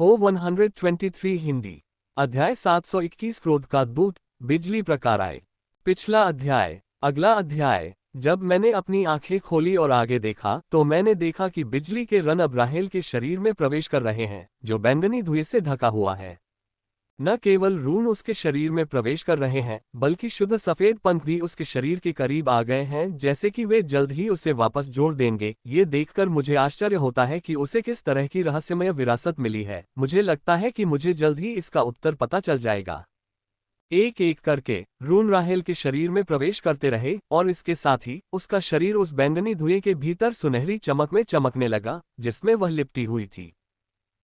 O123 Hindi. अध्याय 721 क्रोध का दूत, बिजली प्रकार आए। पिछला अध्याय। अगला अध्याय। जब मैंने अपनी आंखें खोली और आगे देखा तो मैंने देखा कि बिजली के रन अब राहेल के शरीर में प्रवेश कर रहे हैं, जो बैंगनी धुएं से ढका हुआ है। न केवल रून उसके शरीर में प्रवेश कर रहे हैं, बल्कि शुद्ध सफेद पंख भी उसके शरीर के करीब आ गए हैं, जैसे कि वे जल्द ही उसे वापस जोड़ देंगे। ये देखकर मुझे आश्चर्य होता है कि उसे किस तरह की रहस्यमय विरासत मिली है। मुझे लगता है कि मुझे जल्द ही इसका उत्तर पता चल जाएगा। एक एक करके रून राहेल के शरीर में प्रवेश करते रहे और इसके साथ ही उसका शरीर उस बैंगनी धुएं के भीतर सुनहरी चमक में चमकने लगा, जिसमें वह लिपटी हुई थी।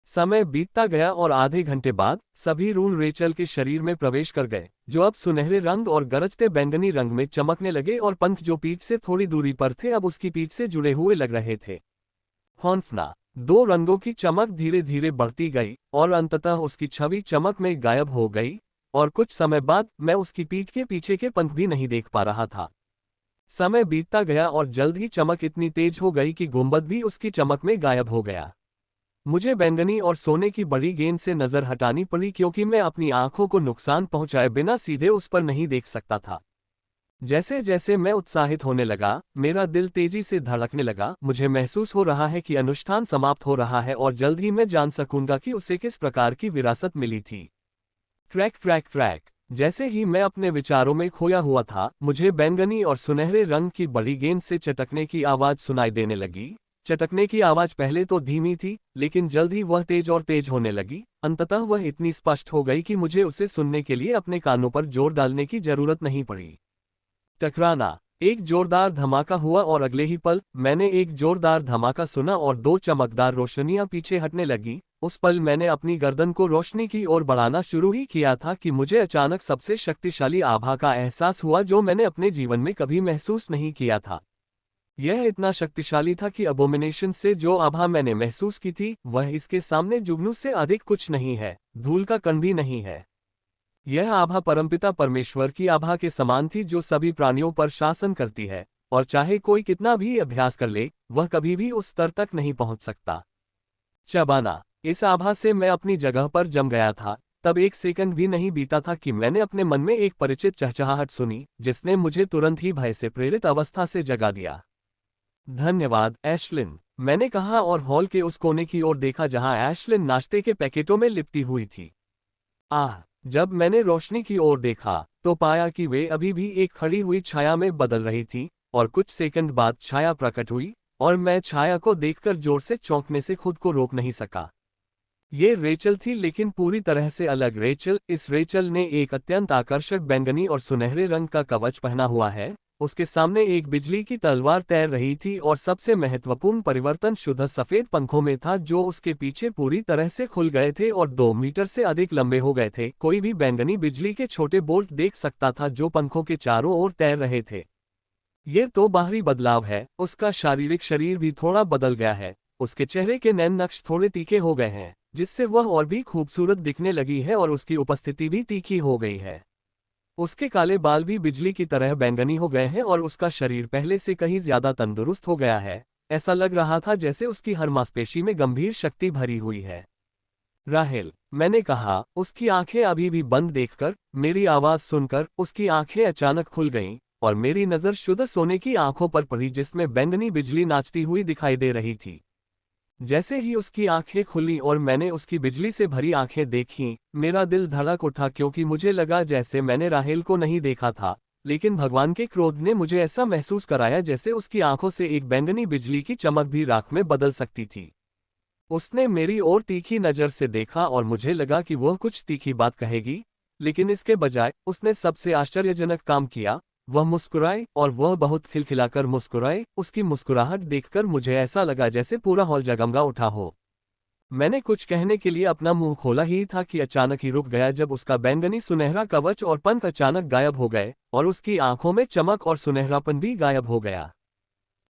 समय बीतता गया और आधे घंटे बाद सभी रून रेचल के शरीर में प्रवेश कर गए, जो अब सुनहरे रंग और गरजते बैंगनी रंग में चमकने लगे, और पंख जो पीठ से थोड़ी दूरी पर थे अब उसकी पीठ से जुड़े हुए लग रहे थे। हॉन्फना। दो रंगों की चमक धीरे धीरे बढ़ती गई और अंततः उसकी छवि चमक में गायब हो गई, और कुछ समय बाद मैं उसकी पीठ के पीछे के पंख भी नहीं देख पा रहा था। समय बीतता गया और जल्द ही चमक इतनी तेज हो गई कि गुंबद भी उसकी चमक में गायब हो गया। मुझे बैंगनी और सोने की बड़ी गेंद से नजर हटानी पड़ी, क्योंकि मैं अपनी आंखों को नुकसान पहुंचाए बिना सीधे उस पर नहीं देख सकता था। जैसे जैसे मैं उत्साहित होने लगा, मेरा दिल तेजी से धड़कने लगा। मुझे महसूस हो रहा है कि अनुष्ठान समाप्त हो रहा है और जल्द ही मैं जान सकूंगा कि उसे किस प्रकार की विरासत मिली थी। Crack crack crack. जैसे ही मैं अपने विचारों में खोया हुआ था, मुझे बैंगनी और सुनहरे रंग की बड़ी गेंद से चटकने की आवाज सुनाई देने लगी। चटकने की आवाज पहले तो धीमी थी, लेकिन जल्द ही वह तेज और तेज होने लगी। अंततः वह इतनी स्पष्ट हो गई कि मुझे उसे सुनने के लिए अपने कानों पर जोर डालने की जरूरत नहीं पड़ी। टकराना। एक जोरदार धमाका हुआ और अगले ही पल मैंने एक जोरदार धमाका सुना और दो चमकदार रोशनियां पीछे हटने लगी। उस पल मैंने अपनी गर्दन को रोशनी की ओर बढ़ाना शुरू ही किया था कि मुझे अचानक सबसे शक्तिशाली आभा का एहसास हुआ, जो मैंने अपने जीवन में कभी महसूस नहीं किया था। यह इतना शक्तिशाली था कि अबोमिनेशन से जो आभा मैंने महसूस की थी, वह इसके सामने जुगनू से अधिक कुछ नहीं है, धूल का कण भी नहीं है। यह आभा परमपिता परमेश्वर की आभा के समान थी, जो सभी प्राणियों पर शासन करती है, और चाहे कोई कितना भी अभ्यास कर ले, वह कभी भी उस स्तर तक नहीं पहुंच सकता। चबाना। इस आभा से मैं अपनी जगह पर जम गया था। तब एक सेकंड भी नहीं बीता था कि मैंने अपने मन में एक परिचित चहचहाहट सुनी, जिसने मुझे तुरंत ही भय से प्रेरित अवस्था से जगा दिया। धन्यवाद एशलिन, मैंने कहा और हॉल के उस कोने की ओर देखा जहां एशलिन नाश्ते के पैकेटों में लिपटी हुई थी। जब मैंने रोशनी की ओर देखा तो पाया कि वे अभी भी एक खड़ी हुई छाया में बदल रही थी, और कुछ सेकंड बाद छाया प्रकट हुई और मैं छाया को देखकर जोर से चौंकने से खुद को रोक नहीं सका। ये रेचल थी, लेकिन पूरी तरह से अलग रेचल। इस रेचल ने एक अत्यंत आकर्षक बैंगनी और सुनहरे रंग का कवच पहना हुआ है। उसके सामने एक बिजली की तलवार तैर रही थी, और सबसे महत्वपूर्ण परिवर्तन शुद्ध सफेद पंखों में था, जो उसके पीछे पूरी तरह से खुल गए थे और 2 मीटर से अधिक लंबे हो गए थे। कोई भी बैंगनी बिजली के छोटे बोल्ट देख सकता था जो पंखों के चारों ओर तैर रहे थे। ये तो बाहरी बदलाव है, उसका शारीरिक शरीर भी थोड़ा बदल गया है। उसके चेहरे के नैन नक्श थोड़े तीखे हो गए हैं, जिससे वह और भी खूबसूरत दिखने लगी है, और उसकी उपस्थिति भी तीखी हो गई है। उसके काले बाल भी बिजली की तरह बैंगनी हो गए हैं और उसका शरीर पहले से कहीं ज्यादा तंदुरुस्त हो गया है। ऐसा लग रहा था जैसे उसकी हर मांसपेशी में गंभीर शक्ति भरी हुई है। राहेल, मैंने कहा। उसकी आंखें अभी भी बंद देखकर, मेरी आवाज सुनकर उसकी आंखें अचानक खुल गईं, और मेरी नजर शुद्ध सोने की आंखों पर पड़ी, जिसमें बैंगनी बिजली नाचती हुई दिखाई दे रही थी। जैसे ही उसकी आंखें खुली और मैंने उसकी बिजली से भरी आंखें देखीं, मेरा दिल धड़क उठा, क्योंकि मुझे लगा जैसे मैंने राहेल को नहीं देखा था, लेकिन भगवान के क्रोध ने मुझे ऐसा महसूस कराया जैसे उसकी आंखों से एक बैंगनी बिजली की चमक भी राख में बदल सकती थी। उसने मेरी ओर तीखी नजर से देखा और मुझे लगा कि वह कुछ तीखी बात कहेगी, लेकिन इसके बजाय उसने सबसे आश्चर्यजनक काम किया। वह मुस्कुराए, और वह बहुत खिलखिलाकर मुस्कुराए। उसकी मुस्कुराहट देखकर मुझे ऐसा लगा जैसे पूरा हॉल जगमगा उठा हो। मैंने कुछ कहने के लिए अपना मुंह खोला ही था कि अचानक ही रुक गया, जब उसका बैंगनी सुनहरा कवच और पंख अचानक गायब हो गए, और उसकी आंखों में चमक और सुनहरापन भी गायब हो गया।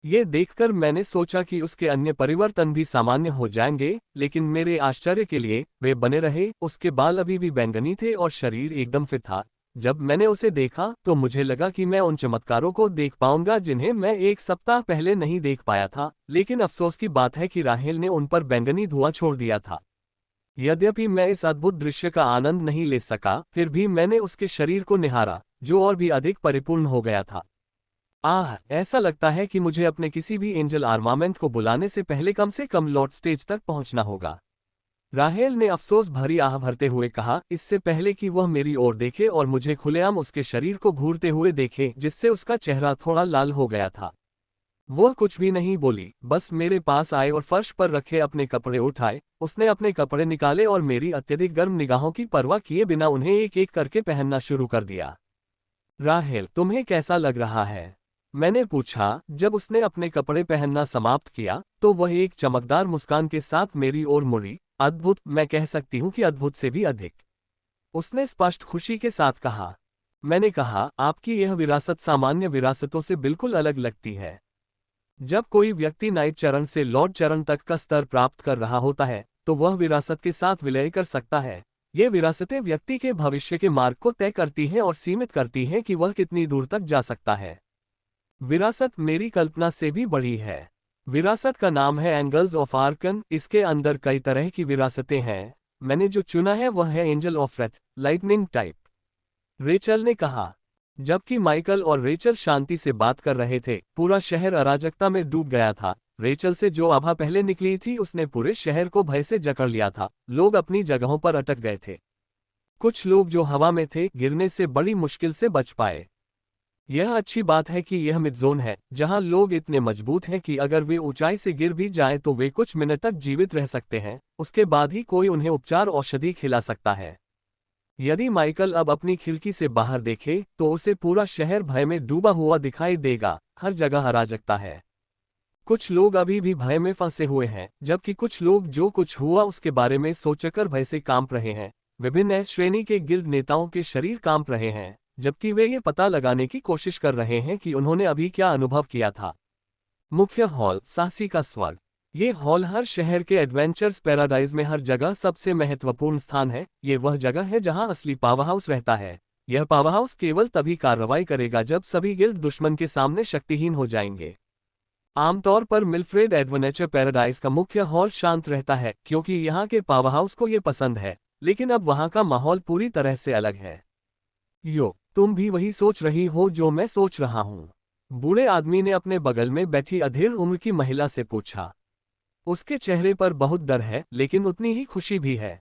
ये देखकर मैंने सोचा कि उसके अन्य परिवर्तन भी सामान्य हो जाएंगे, लेकिन मेरे आश्चर्य के लिए वे बने रहे। उसके बाल अभी भी बैंगनी थे और शरीर एकदम फिट था। जब मैंने उसे देखा तो मुझे लगा कि मैं उन चमत्कारों को देख पाऊंगा जिन्हें मैं 1 सप्ताह पहले नहीं देख पाया था, लेकिन अफसोस की बात है कि राहेल ने उन पर बैंगनी धुआं छोड़ दिया था। यद्यपि मैं इस अद्भुत दृश्य का आनंद नहीं ले सका, फिर भी मैंने उसके शरीर को निहारा, जो और भी अधिक परिपूर्ण हो गया था। आह, ऐसा लगता है कि मुझे अपने किसी भी एंजल आर्मामेंट को बुलाने से कम लॉर्ड स्टेज तक पहुंचना होगा। राहेल ने अफसोस भरी आह भरते हुए कहा, इससे पहले कि वह मेरी ओर देखे और मुझे खुलेआम उसके शरीर को घूरते हुए देखे, जिससे उसका चेहरा थोड़ा लाल हो गया था। वह कुछ भी नहीं बोली, बस मेरे पास आए और फर्श पर रखे अपने कपड़े उठाए। उसने अपने कपड़े निकाले और मेरी अत्यधिक गर्म निगाहों की परवाह किए बिना उन्हें एक एक करके पहनना शुरू कर दिया। राहेल, तुम्हें कैसा लग रहा है? मैंने पूछा। जब उसने अपने कपड़े पहनना समाप्त किया तो वह एक चमकदार मुस्कान के साथ मेरी ओर मुड़ी। अद्भुत, मैं कह सकती हूँ कि अद्भुत से भी अधिक, उसने स्पष्ट खुशी के साथ कहा। मैंने कहा, आपकी यह विरासत सामान्य विरासतों से बिल्कुल अलग लगती है। जब कोई व्यक्ति नाइट चरण से लॉर्ड चरण तक का स्तर प्राप्त कर रहा होता है तो वह विरासत के साथ विलय कर सकता है। ये विरासतें व्यक्ति के भविष्य के मार्ग को तय करती हैं और सीमित करती हैं कि वह कितनी दूर तक जा सकता है। विरासत मेरी कल्पना से भी बड़ी है। विरासत का नाम है एंगल्स ऑफ आर्कन। इसके अंदर कई तरह की विरासतें हैं। मैंने जो चुना है वह है angel of wrath, lightning type, Rachel ने कहा। जबकि माइकल और रेचल शांति से बात कर रहे थे, पूरा शहर अराजकता में डूब गया था। रेचल से जो आभा पहले निकली थी उसने पूरे शहर को भय से जकड़ लिया था। लोग अपनी जगहों पर अटक गए थे। कुछ लोग जो हवा में थे, गिरने से बड़ी मुश्किल से बच पाए। यह अच्छी बात है कि यह मिड जोन है, जहां लोग इतने मजबूत हैं कि अगर वे ऊंचाई से गिर भी जाएं तो वे कुछ मिनट तक जीवित रह सकते हैं। उसके बाद ही कोई उन्हें उपचार औषधि खिला सकता है। यदि माइकल अब अपनी खिड़की से बाहर देखे तो उसे पूरा शहर भय में डूबा हुआ दिखाई देगा। हर जगह अराजकता है। कुछ लोग अभी भी भय में फंसे हुए हैं, जबकि कुछ लोग जो कुछ हुआ उसके बारे में सोचकर भय से कांप रहे हैं। विभिन्न श्रेणी के गिल्ड नेताओं के शरीर कांप रहे हैं, जबकि वे ये पता लगाने की कोशिश कर रहे हैं कि उन्होंने अभी क्या अनुभव किया था। मुख्य हॉल, साहसी का स्वर्ग। ये हॉल हर शहर के एडवेंचर्स पैराडाइज में हर जगह सबसे महत्वपूर्ण स्थान है। ये वह जगह है जहां असली पावरहाउस रहता है। यह पावरहाउस केवल तभी कार्रवाई करेगा जब सभी गिल्ड दुश्मन के सामने शक्तिहीन हो जाएंगे। आमतौर पर मिल्फ्रेड एडवेंचर पैराडाइज का मुख्य हॉल शांत रहता है क्योंकि यहाँ के पावरहाउस को ये पसंद है, लेकिन अब वहाँ का माहौल पूरी तरह से अलग है। यो, तुम भी वही सोच रही हो जो मैं सोच रहा हूँ? बूढ़े आदमी ने अपने बगल में बैठी अधेड़ उम्र की महिला से पूछा। उसके चेहरे पर बहुत डर है, लेकिन उतनी ही खुशी भी है।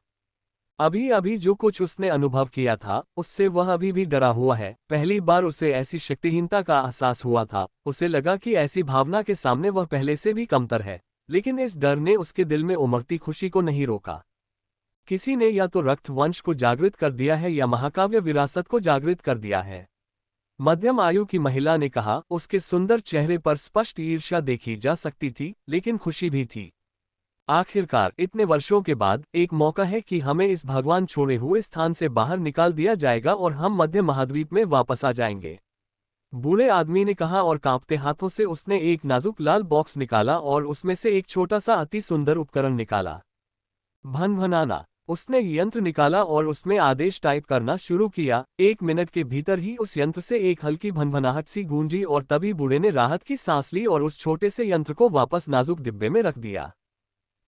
अभी अभी जो कुछ उसने अनुभव किया था उससे वह अभी भी डरा हुआ है। पहली बार उसे ऐसी शक्तिहीनता का एहसास हुआ था। उसे लगा कि ऐसी भावना के सामने वह पहले से भी कमतर है, लेकिन इस डर ने उसके दिल में उमड़ती खुशी को नहीं रोका। किसी ने या तो रक्त वंश को जागृत कर दिया है या महाकाव्य विरासत को जागृत कर दिया है। मध्यम आयु की महिला ने कहा। उसके सुंदर चेहरे पर स्पष्ट ईर्ष्या देखी जा सकती थी, लेकिन खुशी भी थी। आखिरकार इतने वर्षों के बाद एक मौका है कि हमें इस भगवान छोड़े हुए स्थान से बाहर निकाल दिया जाएगा और हम मध्य महाद्वीप में वापस आ जाएंगे, बूढ़े आदमी ने कहा और कांपते हाथों से उसने एक नाजुक लाल बॉक्स निकाला और उसमें से एक छोटा सा अति सुंदर उपकरण निकाला। भनभनाना। उसने यंत्र निकाला और उसमें आदेश टाइप करना शुरू किया। 1 मिनट के भीतर ही उस यंत्र से एक हल्की भनभनाहट सी गूंजी और तभी बूढ़े ने राहत की सांस ली और उस छोटे से यंत्र को वापस नाजुक डिब्बे में रख दिया।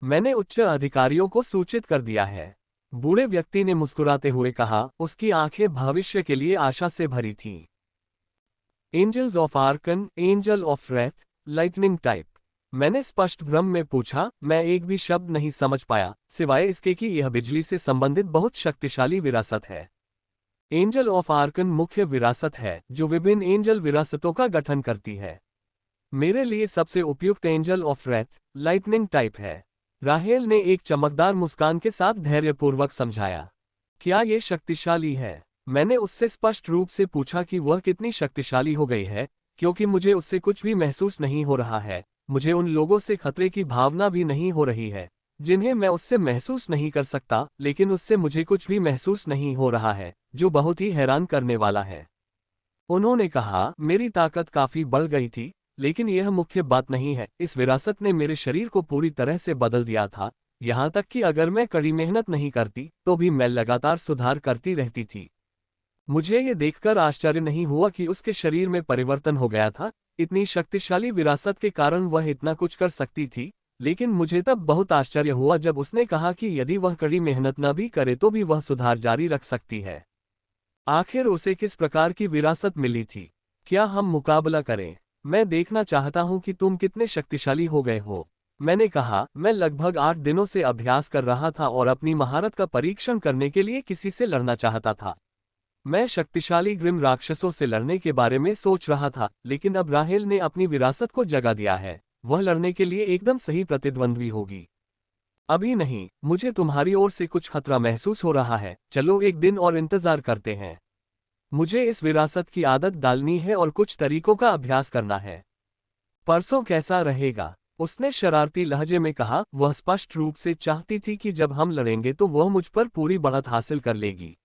मैंने उच्च अधिकारियों को सूचित कर दिया है, बूढ़े व्यक्ति ने मुस्कुराते हुए कहा। उसकी आंखें भविष्य के लिए आशा से भरी थीं। Angels of arcane, angel of wrath, lightning type. मैंने स्पष्ट भ्रम में पूछा। मैं एक भी शब्द नहीं समझ पाया, सिवाय इसके कि यह बिजली से संबंधित बहुत शक्तिशाली विरासत है। एंजल ऑफ आर्कन मुख्य विरासत है जो विभिन्न एंजल विरासतों का गठन करती है। मेरे लिए सबसे उपयुक्त angel of wrath, lightning type है। राहेल ने एक चमकदार मुस्कान के साथ धैर्यपूर्वक समझाया। क्या ये शक्तिशाली है? मैंने उससे स्पष्ट रूप से पूछा कि वह कितनी शक्तिशाली हो गई है, क्योंकि मुझे उससे कुछ भी महसूस नहीं हो रहा है। मुझे उन लोगों से खतरे की भावना भी नहीं हो रही है जिन्हें मैं उससे महसूस नहीं कर सकता, लेकिन उससे मुझे कुछ भी महसूस नहीं हो रहा है, जो बहुत ही हैरान करने वाला है। उन्होंने कहा, मेरी ताकत काफी बढ़ गई थी, लेकिन यह मुख्य बात नहीं है। इस विरासत ने मेरे शरीर को पूरी तरह से बदल दिया था, यहाँ तक कि अगर मैं कड़ी मेहनत नहीं करती तो भी मैं लगातार सुधार करती रहती थी। मुझे ये देखकर आश्चर्य नहीं हुआ कि उसके शरीर में परिवर्तन हो गया था। इतनी शक्तिशाली विरासत के कारण वह इतना कुछ कर सकती थी। लेकिन मुझे तब बहुत आश्चर्य हुआ जब उसने कहा कि यदि वह कड़ी मेहनत न भी करे तो भी वह सुधार जारी रख सकती है। आखिर उसे किस प्रकार की विरासत मिली थी? क्या हम मुकाबला करें? मैं देखना चाहता हूं कि तुम कितने शक्तिशाली हो गए हो। मैंने कहा, मैं लगभग 8 दिनों से अभ्यास कर रहा था और अपनी महारत का परीक्षण करने के लिए किसी से लड़ना चाहता था। मैं शक्तिशाली ग्रिम राक्षसों से लड़ने के बारे में सोच रहा था, लेकिन अब राहेल ने अपनी विरासत को जगा दिया है। वह लड़ने के लिए एकदम सही प्रतिद्वंद्वी होगी। अभी नहीं, मुझे तुम्हारी ओर से कुछ खतरा महसूस हो रहा है। चलो एक दिन और इंतजार करते हैं। मुझे इस विरासत की आदत डालनी है और कुछ तरीकों का अभ्यास करना है। परसों कैसा रहेगा? उसने शरारती लहजे में कहा। वह स्पष्ट रूप से चाहती थी कि जब हम लड़ेंगे तो वह मुझ पर पूरी बढ़त हासिल कर लेगी।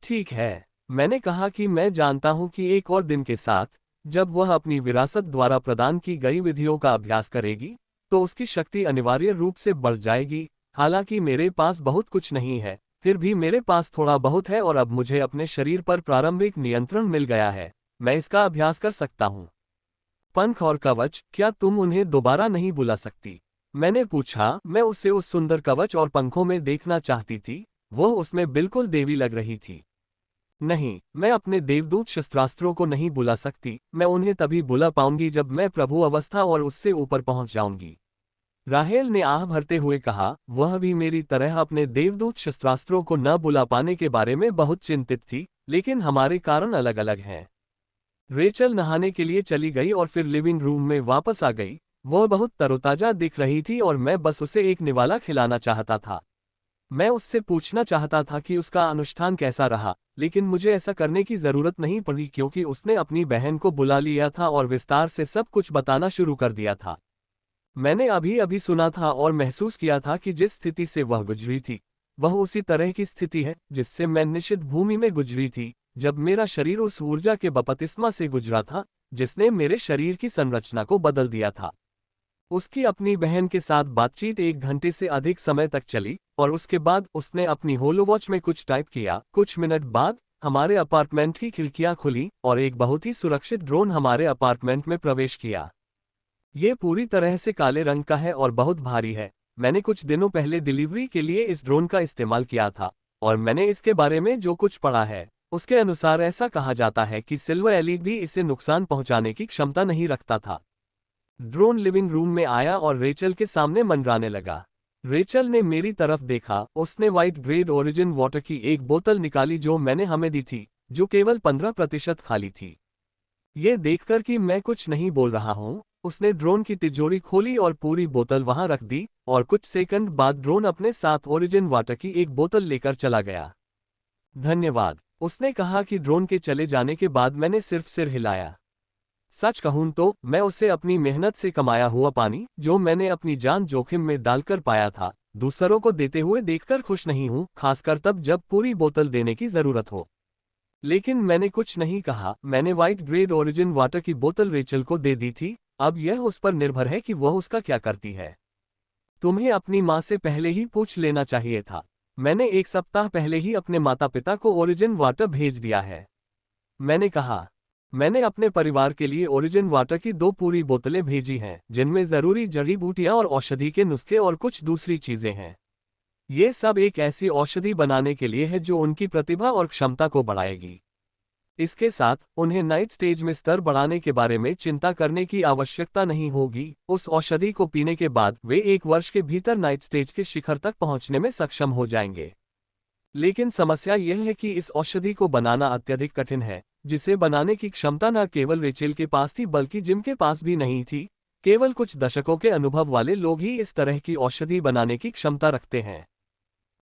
ठीक है, मैंने कहा कि मैं जानता हूं कि एक और दिन के साथ, जब वह अपनी विरासत द्वारा प्रदान की गई विधियों का अभ्यास करेगी, तो उसकी शक्ति अनिवार्य रूप से बढ़ जाएगी। हालांकि मेरे पास बहुत कुछ नहीं है, फिर भी मेरे पास थोड़ा बहुत है और अब मुझे अपने शरीर पर प्रारंभिक नियंत्रण मिल गया है। मैं इसका अभ्यास कर सकता हूँ। पंख और कवच, क्या तुम उन्हें दोबारा नहीं बुला सकती? मैंने पूछा। मैं उसे उस सुंदर कवच और पंखों में देखना चाहती थी। वह उसमें बिल्कुल देवी लग रही थी। नहीं, मैं अपने देवदूत शस्त्रास्त्रों को नहीं बुला सकती। मैं उन्हें तभी बुला पाऊंगी जब मैं प्रभु अवस्था और उससे ऊपर पहुंच जाऊंगी। राहेल ने आह भरते हुए कहा। वह भी मेरी तरह अपने देवदूत शस्त्रास्त्रों को न बुला पाने के बारे में बहुत चिंतित थी, लेकिन हमारे कारण अलग अलग हैं। रेचल नहाने के लिए चली गई और फिर लिविंग रूम में वापस आ गई। वह बहुत तरोताजा दिख रही थी और मैं बस उसे एक निवाला खिलाना चाहता था। मैं उससे पूछना चाहता था कि उसका अनुष्ठान कैसा रहा, लेकिन मुझे ऐसा करने की जरूरत नहीं पड़ी क्योंकि उसने अपनी बहन को बुला लिया था और विस्तार से सब कुछ बताना शुरू कर दिया था। मैंने अभी अभी सुना था और महसूस किया था कि जिस स्थिति से वह गुजरी थी, वह उसी तरह की स्थिति है जिससे मैं निषिद्ध भूमि में गुजरी थी, जब मेरा शरीर उस ऊर्जा के बपतिस्मा से गुजरा था, जिसने मेरे शरीर की संरचना को बदल दिया था। उसकी अपनी बहन के साथ बातचीत 1 घंटे से अधिक समय तक चली, और उसके बाद उसने अपनी होलोवॉच में कुछ टाइप किया। कुछ मिनट बाद हमारे अपार्टमेंट की खिड़कियां खुली और एक बहुत ही सुरक्षित ड्रोन हमारे अपार्टमेंट में प्रवेश किया। ये पूरी तरह से काले रंग का है और बहुत भारी है। मैंने कुछ दिनों पहले डिलीवरी के लिए इस ड्रोन का इस्तेमाल किया था, और मैंने इसके बारे में जो कुछ पढ़ा है, उसके अनुसार ऐसा कहा जाता है कि सिल्वर एलिट भी इसे नुकसान पहुंचाने की क्षमता नहीं रखता था। ड्रोन लिविंग रूम में आया और रेचल के सामने मंडराने लगा। रेचल ने मेरी तरफ देखा। उसने व्हाइट ग्रेड ओरिजिन वाटर की एक बोतल निकाली जो मैंने हमें दी थी, जो केवल 15% खाली थी। ये देखकर कि मैं कुछ नहीं बोल रहा हूँ, उसने ड्रोन की तिजोरी खोली और पूरी बोतल वहां रख दी, और कुछ सेकंड बाद ड्रोन अपने साथ ओरिजिन वाटर की एक बोतल लेकर चला गया। धन्यवाद, उसने कहा कि ड्रोन के चले जाने के बाद मैंने सिर्फ सिर हिलाया। सच कहूं तो मैं उसे अपनी मेहनत से कमाया हुआ पानी, जो मैंने अपनी जान जोखिम में डालकर पाया था, दूसरों को देते हुए देखकर खुश नहीं हूं, खासकर तब जब पूरी बोतल देने की जरूरत हो। लेकिन मैंने कुछ नहीं कहा। मैंने व्हाइट ग्रेड ओरिजिन वाटर की बोतल रेचल को दे दी थी। अब यह उस पर निर्भर है कि वह उसका क्या करती है। तुम्हें अपनी माँ से पहले ही पूछ लेना चाहिए था। मैंने 1 सप्ताह पहले ही अपने माता पिता को ओरिजिन वाटर भेज दिया है। मैंने कहा, मैंने अपने परिवार के लिए ओरिजिन वाटर की 2 पूरी बोतलें भेजी हैं, जिनमें जरूरी जड़ी बूटियां और औषधि के नुस्खे और कुछ दूसरी चीजें हैं। ये सब एक ऐसी औषधि बनाने के लिए है जो उनकी प्रतिभा और क्षमता को बढ़ाएगी। इसके साथ उन्हें नाइट स्टेज में स्तर बढ़ाने के बारे में चिंता करने की आवश्यकता नहीं होगी। उस औषधि को पीने के बाद वे 1 वर्ष के भीतर नाइट स्टेज के शिखर तक पहुंचने में सक्षम हो जाएंगे। लेकिन समस्या यह है कि इस औषधि को बनाना अत्यधिक कठिन है, जिसे बनाने की क्षमता न केवल रेचेल के पास थी बल्कि जिम के पास भी नहीं थी। केवल कुछ दशकों के अनुभव वाले लोग ही इस तरह की औषधि बनाने की क्षमता रखते हैं।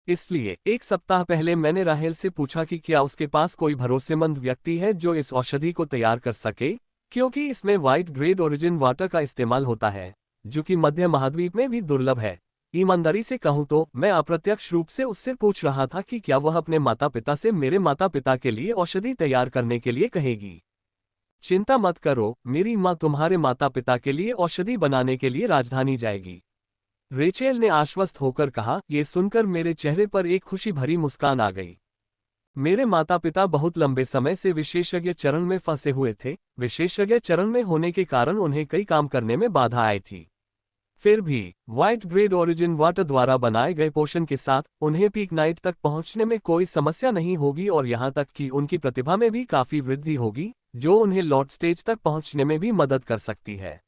इसलिए 1 सप्ताह पहले मैंने राहेल से पूछा कि क्या उसके पास कोई भरोसेमंद व्यक्ति है जो इस औषधि को तैयार कर सके, क्योंकि इसमें व्हाइट ग्रेड ओरिजिन वाटर का इस्तेमाल होता है, जो कि मध्य महाद्वीप में भी दुर्लभ है। ईमानदारी से कहूं तो मैं अप्रत्यक्ष रूप से उससे पूछ रहा था कि क्या वह अपने माता पिता से मेरे माता पिता के लिए औषधि तैयार करने के लिए कहेगी। चिंता मत करो, मेरी माँ तुम्हारे माता पिता के लिए औषधि बनाने के लिए राजधानी जाएगी। रेचेल ने आश्वस्त होकर कहा। यह सुनकर मेरे चेहरे पर एक खुशी भरी मुस्कान आ गई। मेरे माता पिता बहुत लंबे समय से विशेषज्ञ चरण में फंसे हुए थे। विशेषज्ञ चरण में होने के कारण उन्हें कई काम करने में बाधा आई थी। फिर भी व्हाइट ग्रेड ओरिजिन वाटर द्वारा बनाए गए पोषण के साथ उन्हें पीक नाइट तक पहुंचने में कोई समस्या नहीं होगी और यहां तक कि उनकी प्रतिभा में भी काफी वृद्धि होगी, जो उन्हें लॉर्ड स्टेज तक पहुंचने में भी मदद कर सकती है।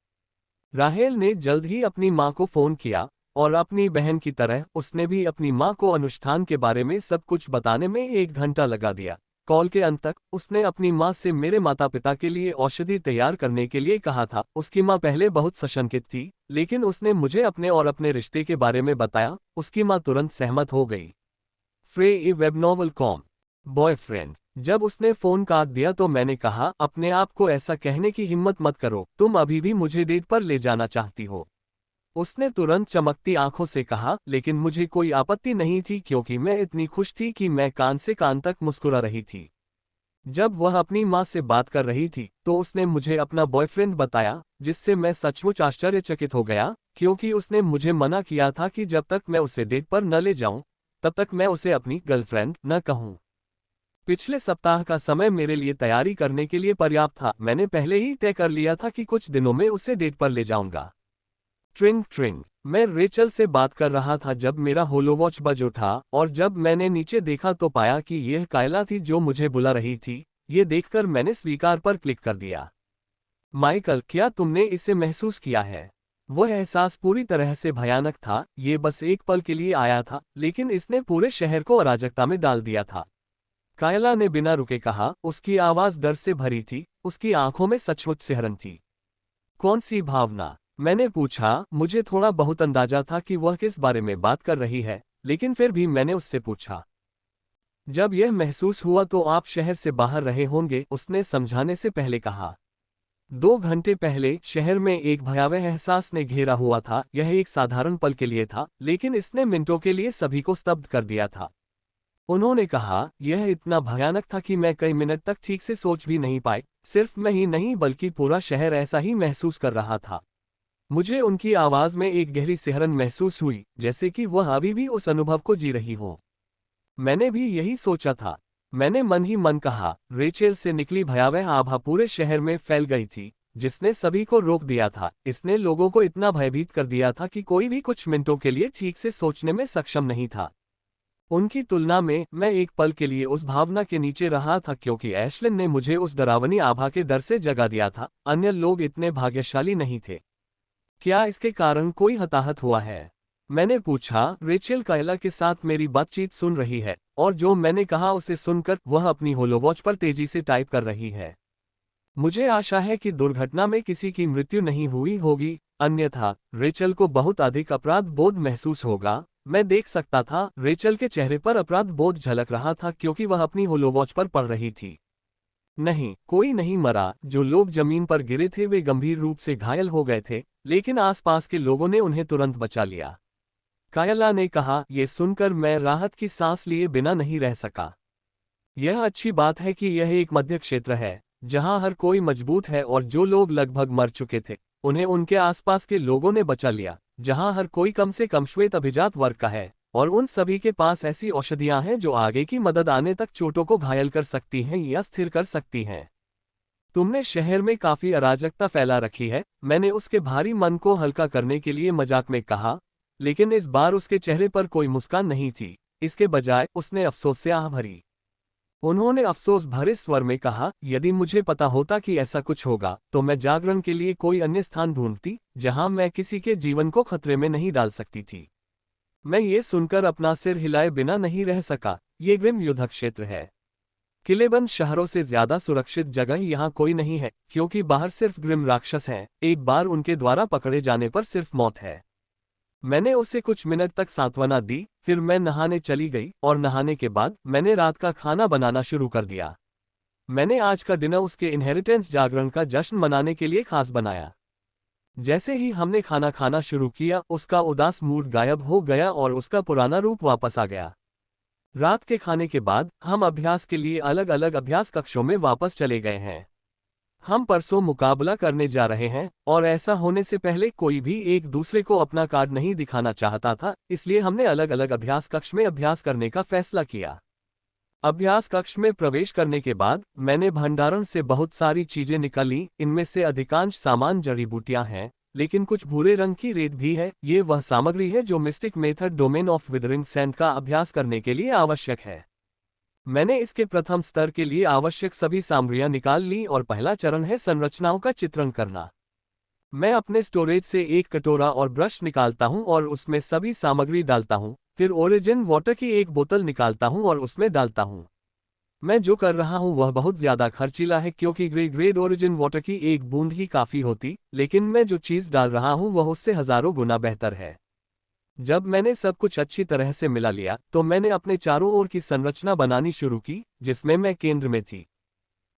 राहेल ने जल्द ही अपनी मां को फोन किया और अपनी बहन की तरह उसने भी अपनी मां को अनुष्ठान के बारे में सब कुछ बताने में 1 घंटा लगा दिया। कॉल के अंत तक उसने अपनी मां से मेरे माता पिता के लिए औषधि तैयार करने के लिए कहा था। उसकी मां पहले बहुत सशंकित थी, लेकिन उसने मुझे अपने और अपने रिश्ते के बारे में बताया। उसकी मां तुरंत सहमत हो गई। फ्रे ए वेब नॉवल कॉम बॉयफ्रेंड। जब उसने फोन काट दिया तो मैंने कहा, अपने आप को ऐसा कहने की हिम्मत मत करो, तुम अभी भी मुझे डेट पर ले जाना चाहती हो। उसने तुरंत चमकती आंखों से कहा, लेकिन मुझे कोई आपत्ति नहीं थी क्योंकि मैं इतनी खुश थी कि मैं कान से कान तक मुस्कुरा रही थी। जब वह अपनी मां से बात कर रही थी तो उसने मुझे अपना बॉयफ्रेंड बताया, जिससे मैं सचमुच आश्चर्यचकित हो गया, क्योंकि उसने मुझे मना किया था कि जब तक मैं उसे डेट पर न ले जाऊं तब तक मैं उसे अपनी गर्लफ्रेंड न कहूं। पिछले सप्ताह का समय मेरे लिए तैयारी करने के लिए पर्याप्त था। मैंने पहले ही तय कर लिया था कि कुछ दिनों में उसे डेट पर ले जाऊंगा। ट्रिंग ट्रिंग। मैं रेचल से बात कर रहा था जब मेरा होलोवॉच बज उठा और जब मैंने नीचे देखा तो पाया कि यह कायला थी जो मुझे बुला रही थी। ये देखकर मैंने स्वीकार पर क्लिक कर दिया। माइकल, क्या तुमने इसे महसूस किया है? वह एहसास पूरी तरह से भयानक था। ये बस एक पल के लिए आया था, लेकिन इसने पूरे शहर को अराजकता में डाल दिया था। कायला ने बिना रुके कहा। उसकी आवाज डर से भरी थी, उसकी आंखों में सचमुच सिहरन थी। कौन सी भावना? मैंने पूछा। मुझे थोड़ा बहुत अंदाजा था कि वह किस बारे में बात कर रही है, लेकिन फिर भी मैंने उससे पूछा। जब यह महसूस हुआ तो आप शहर से बाहर रहे होंगे, उसने समझाने से पहले कहा। 2 घंटे पहले शहर में एक भयावह एहसास ने घेरा हुआ था। यह एक साधारण पल के लिए था, लेकिन इसने मिनटों के लिए सभी को स्तब्ध कर दिया था। उन्होंने कहा, यह इतना भयानक था कि मैं कई मिनट तक ठीक से सोच भी नहीं पाई। सिर्फ मैं ही नहीं बल्कि पूरा शहर ऐसा ही महसूस कर रहा था। मुझे उनकी आवाज में एक गहरी सिहरन महसूस हुई, जैसे कि वह अभी भी उस अनुभव को जी रही हो। मैंने भी यही सोचा था। मैंने मन ही मन कहा। रेचेल से निकली भयावह आभा पूरे शहर में फैल गई थी, जिसने सभी को रोक दिया था। इसने लोगों को इतना भयभीत कर दिया था कि कोई भी कुछ मिनटों के लिए ठीक से सोचने में सक्षम नहीं था। उनकी तुलना में मैं एक पल के लिए उस भावना के नीचे रहा था, क्योंकि एशलिन ने मुझे उस डरावनी आभा के डर से जगा दिया था। अन्य लोग इतने भाग्यशाली नहीं थे। क्या इसके कारण कोई हताहत हुआ है? मैंने पूछा। रेचेल कायला के साथ मेरी बातचीत सुन रही है और जो मैंने कहा उसे सुनकर वह अपनी होलोवॉच पर तेजी से टाइप कर रही है। मुझे आशा है कि दुर्घटना में किसी की मृत्यु नहीं हुई होगी, अन्यथा रेचल को बहुत अधिक अपराध बोध महसूस होगा। मैं देख सकता था, रेचल के चेहरे पर अपराध बोध झलक रहा था क्योंकि वह अपनी होलोवॉच पर पढ़ रही थी। नहीं, कोई नहीं मरा। जो लोग जमीन पर गिरे थे वे गंभीर रूप से घायल हो गए थे, लेकिन आसपास के लोगों ने उन्हें तुरंत बचा लिया। कायला ने कहा। यह सुनकर मैं राहत की सांस लिए बिना नहीं रह सका। यह अच्छी बात है कि यह एक मध्य क्षेत्र है जहां हर कोई मजबूत है और जो लोग लगभग मर चुके थे उन्हें उनके आसपास के लोगों ने बचा लिया, जहां हर कोई कम से कम श्वेत अभिजात वर्ग का है और उन सभी के पास ऐसी औषधियां हैं जो आगे की मदद आने तक चोटों को घायल कर सकती हैं या स्थिर कर सकती हैं। तुमने शहर में काफी अराजकता फैला रखी है, मैंने उसके भारी मन को हल्का करने के लिए मजाक में कहा, लेकिन इस बार उसके चेहरे पर कोई मुस्कान नहीं थी। इसके बजाय उसने अफसोस से आह भरी। उन्होंने अफसोस भरे स्वर में कहा, यदि मुझे पता होता कि ऐसा कुछ होगा तो मैं जागरण के लिए कोई अन्य स्थान ढूंढती जहां मैं किसी के जीवन को खतरे में नहीं डाल सकती थी। मैं ये सुनकर अपना सिर हिलाए बिना नहीं रह सका। ये ग्रिम युद्ध क्षेत्र है। किलेबंद शहरों से ज्यादा सुरक्षित जगह यहाँ कोई नहीं है, क्योंकि बाहर सिर्फ ग्रिम राक्षस हैं। एक बार उनके द्वारा पकड़े जाने पर सिर्फ मौत है। मैंने उसे कुछ मिनट तक सांत्वना दी, फिर मैं नहाने चली गई और नहाने के बाद मैंने रात का खाना बनाना शुरू कर दिया। मैंने आज का डिनर उसके इनहेरिटेंस जागरण का जश्न मनाने के लिए खास बनाया। जैसे ही हमने खाना खाना शुरू किया, उसका उदास मूड गायब हो गया और उसका पुराना रूप वापस आ गया। रात के खाने के बाद हम अभ्यास के लिए अलग अलग अभ्यास कक्षों में वापस चले गए हैं। हम परसों मुकाबला करने जा रहे हैं और ऐसा होने से पहले कोई भी एक दूसरे को अपना कार्ड नहीं दिखाना चाहता था, इसलिए हमने अलग अलग अभ्यास कक्ष में अभ्यास करने का फैसला किया। अभ्यास कक्ष में प्रवेश करने के बाद मैंने भंडारण से बहुत सारी चीजें निकाली। इनमें से अधिकांश सामान जड़ी बूटियां हैं, लेकिन कुछ भूरे रंग की रेत भी है। ये वह सामग्री है जो mistake method domain of withering sand का अभ्यास करने के लिए आवश्यक है। मैंने इसके प्रथम स्तर के लिए आवश्यक सभी सामग्रियां निकाल ली और पहला चरण है संरचनाओं का चित्रण करना। मैं अपने स्टोरेज से एक कटोरा और ब्रश निकालता हूं और उसमें सभी सामग्री डालता हूं, फिर ओरिजिन वाटर की एक बोतल निकालता हूं और उसमें डालता हूं। मैं जो कर रहा हूं वह बहुत ज्यादा खर्चीला है क्योंकि ग्रेड ओरिजिन वाटर की एक बूंद ही काफी होती, लेकिन मैं जो चीज डाल रहा हूं वह उससे हजारों गुना बेहतर है। जब मैंने सब कुछ अच्छी तरह से मिला लिया तो मैंने अपने चारों ओर की संरचना बनानी शुरू की, जिसमें मैं केंद्र में थी।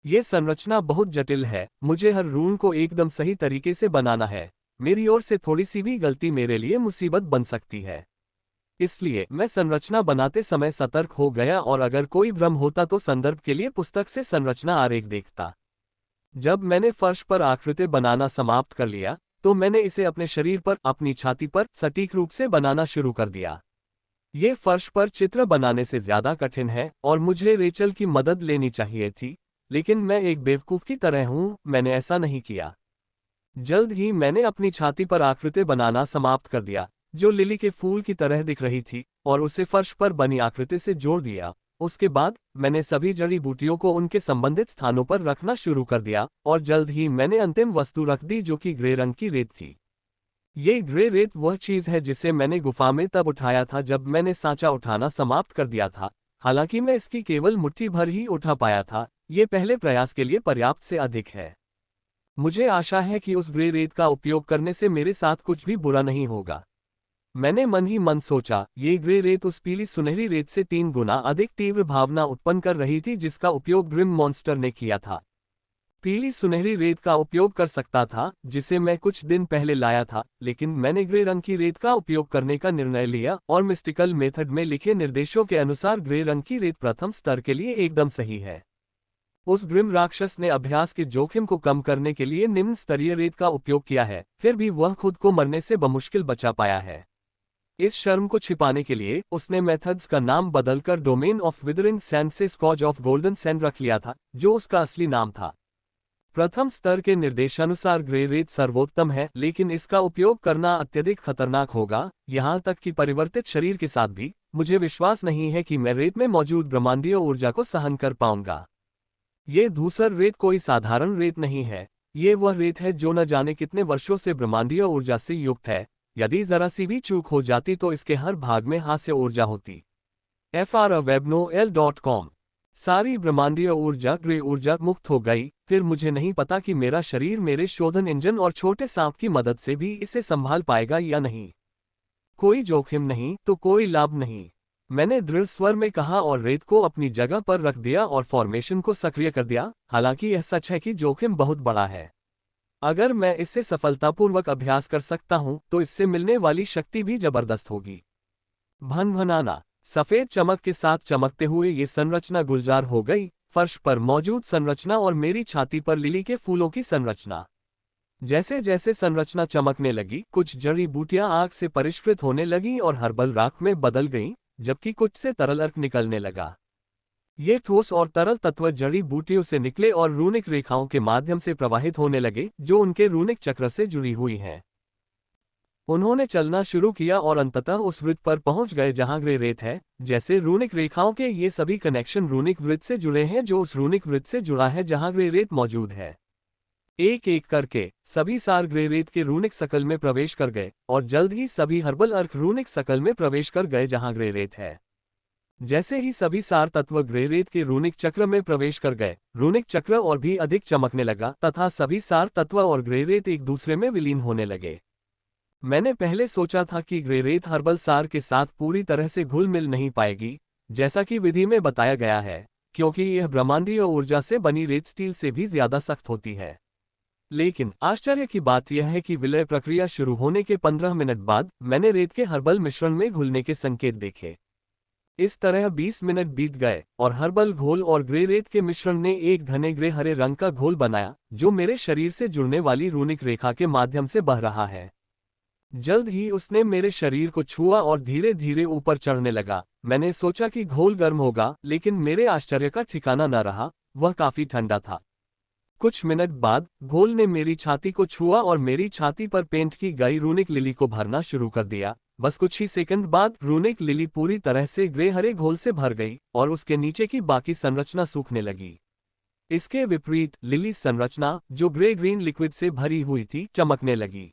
ये संरचना बहुत जटिल है, मुझे हर रून को एकदम सही तरीके से बनाना है। मेरी ओर से थोड़ी सी भी गलती मेरे लिए मुसीबत बन सकती है। इसलिए मैं संरचना बनाते समय सतर्क हो गया और अगर कोई भ्रम होता तो संदर्भ के लिए पुस्तक से संरचना आरेख देखता। जब मैंने फर्श पर आकृति बनाना समाप्त कर लिया तो मैंने इसे अपने शरीर पर, अपनी छाती पर सटीक रूप से बनाना शुरू कर दिया। ये फर्श पर चित्र बनाने से ज्यादा कठिन है और मुझे रेचल की मदद लेनी चाहिए थी, लेकिन मैं एक बेवकूफ की तरह हूं, मैंने ऐसा नहीं किया। जल्द ही मैंने अपनी छाती पर आकृति बनाना समाप्त कर दिया, जो लिली के फूल की तरह दिख रही थी, और उसे फर्श पर बनी आकृति से जोड़ दिया। उसके बाद मैंने सभी जड़ी बूटियों को उनके संबंधित स्थानों पर रखना शुरू कर दिया और जल्द ही मैंने अंतिम वस्तु रख दी जो कि ग्रे रंग की रेत थी। ये ग्रे रेत वह चीज है जिसे मैंने गुफा में तब उठाया था जब मैंने सांचा उठाना समाप्त कर दिया था। हालांकि मैं इसकी केवल मुट्ठी भर ही उठा पाया था, ये पहले प्रयास के लिए पर्याप्त से अधिक है। मुझे आशा है कि उस ग्रे रेत का उपयोग करने से मेरे साथ कुछ भी बुरा नहीं होगा। मैंने मन ही मन सोचा, ये ग्रे रेत उस पीली सुनहरी रेत से 3 गुना अधिक तीव्र भावना उत्पन्न कर रही थी जिसका उपयोग ग्रिम मॉन्स्टर ने किया था। पीली सुनहरी रेत का उपयोग कर सकता था जिसे मैं कुछ दिन पहले लाया था, लेकिन मैंने ग्रे रंग की रेत का उपयोग करने का निर्णय लिया और मिस्टिकल मेथड में लिखे निर्देशों के अनुसार ग्रे रंग की रेत प्रथम स्तर के लिए एकदम सही है। उस ग्रिम राक्षस ने अभ्यास के जोखिम को कम करने के लिए निम्न स्तरीय रेत का उपयोग किया है, फिर भी वह खुद को मरने से बमुश्किल बचा पाया है। इस शर्म को छिपाने के लिए उसने मेथड्स का नाम बदलकर डोमेन ऑफ विदरिंग सैंड से स्कॉच ऑफ गोल्डन सैंड रख लिया था, जो उसका असली नाम था। प्रथम स्तर के निर्देशानुसार ग्रे रेत सर्वोत्तम है, लेकिन इसका उपयोग करना अत्यधिक खतरनाक होगा, यहां तक कि परिवर्तित शरीर के साथ भी। मुझे विश्वास नहीं है कि मैं रेत में मौजूद ब्रह्मांडीय ऊर्जा को सहन कर पाऊंगा। ये धूसर रेत कोई साधारण रेत नहीं है, ये वह रेत है जो न जाने कितने वर्षों से ब्रह्मांडीय ऊर्जा से युक्त है। यदि जरा सी भी चूक हो जाती तो इसके हर भाग में हास्य ऊर्जा होती। frwebnoel.com। सारी ब्रह्मांडीय ऊर्जा ग्रे ऊर्जा मुक्त हो गई। फिर मुझे नहीं पता कि मेरा शरीर मेरे शोधन इंजन और छोटे सांप की मदद से भी इसे संभाल पाएगा या नहीं। कोई जोखिम नहीं तो कोई लाभ नहीं, मैंने दृढ़ स्वर में कहा और रेत को अपनी जगह पर रख दिया और फॉर्मेशन को सक्रिय कर दिया। हालांकि यह सच है कि जोखिम बहुत बड़ा है। अगर मैं इससे सफलतापूर्वक अभ्यास कर सकता हूं तो इससे मिलने वाली शक्ति भी जबरदस्त होगी। भनभनाना सफेद चमक के साथ चमकते हुए ये संरचना गुलजार हो गई, फर्श पर मौजूद संरचना और मेरी छाती पर लिली के फूलों की संरचना। जैसे जैसे संरचना चमकने लगी, कुछ जड़ी बूटियां आग से परिष्कृत होने लगी और हर्बल राख में बदल गईं, जबकि कुछ से तरल अर्क निकलने लगा। ये ठोस और तरल तत्व जड़ी बूटियों से निकले और रूनिक रेखाओं के माध्यम से प्रवाहित होने लगे, जो उनके रूनिक चक्र से जुड़ी हुई हैं। उन्होंने चलना शुरू किया और अंततः उस वृत्त पर पहुंच गए जहां ग्रे रेत है। जैसे रूनिक रेखाओं के ये सभी कनेक्शन रूनिक वृत्त से जुड़े हैं जो उस रूनिक वृत्त से जुड़ा है जहां ग्रे रेत मौजूद है। एक एक करके सभी सार ग्रे रेत के रूनिक सकल में प्रवेश कर गए और जल्द ही सभी हर्बल अर्क रूनिक सकल में प्रवेश कर गए जहां ग्रे रेत है। जैसे ही सभी सार तत्व ग्रे रेत के रूनिक चक्र में प्रवेश कर गए, रूनिक चक्र और भी अधिक चमकने लगा तथा सभी सार तत्व और ग्रे रेत एक दूसरे में विलीन होने लगे। मैंने पहले सोचा था कि ग्रे रेत हर्बल सार के साथ पूरी तरह से घुल मिल नहीं पाएगी, जैसा कि विधि में बताया गया है, क्योंकि यह ब्रह्मांडीय ऊर्जा से बनी रेत स्टील से भी ज्यादा सख्त होती है। लेकिन आश्चर्य की बात यह है कि विलय प्रक्रिया शुरू होने के 15 मिनट बाद मैंने रेत के हर्बल मिश्रण में घुलने के संकेत देखे। इस तरह 20 मिनट बीत गए और हर्बल घोल और ग्रे रेत के मिश्रण ने एक घने ग्रे हरे रंग का घोल बनाया, जो मेरे शरीर से जुड़ने वाली रूनिक रेखा के माध्यम से बह रहा है। जल्द ही उसने मेरे शरीर को छुआ और धीरे धीरे ऊपर चढ़ने लगा। मैंने सोचा कि घोल गर्म होगा, लेकिन मेरे आश्चर्य का ठिकाना न रहा, वह काफी ठंडा था। कुछ मिनट बाद घोल ने मेरी छाती को छुआ और मेरी छाती पर पेंट की गई रूनिक लिली को भरना शुरू कर दिया। बस कुछ ही सेकंड बाद रूनिक लिली पूरी तरह से ग्रे हरे घोल से भर गई और उसके नीचे की बाकी संरचना सूखने लगी। इसके विपरीत लिली संरचना, जो ग्रे ग्रीन लिक्विड से भरी हुई थी, चमकने लगी।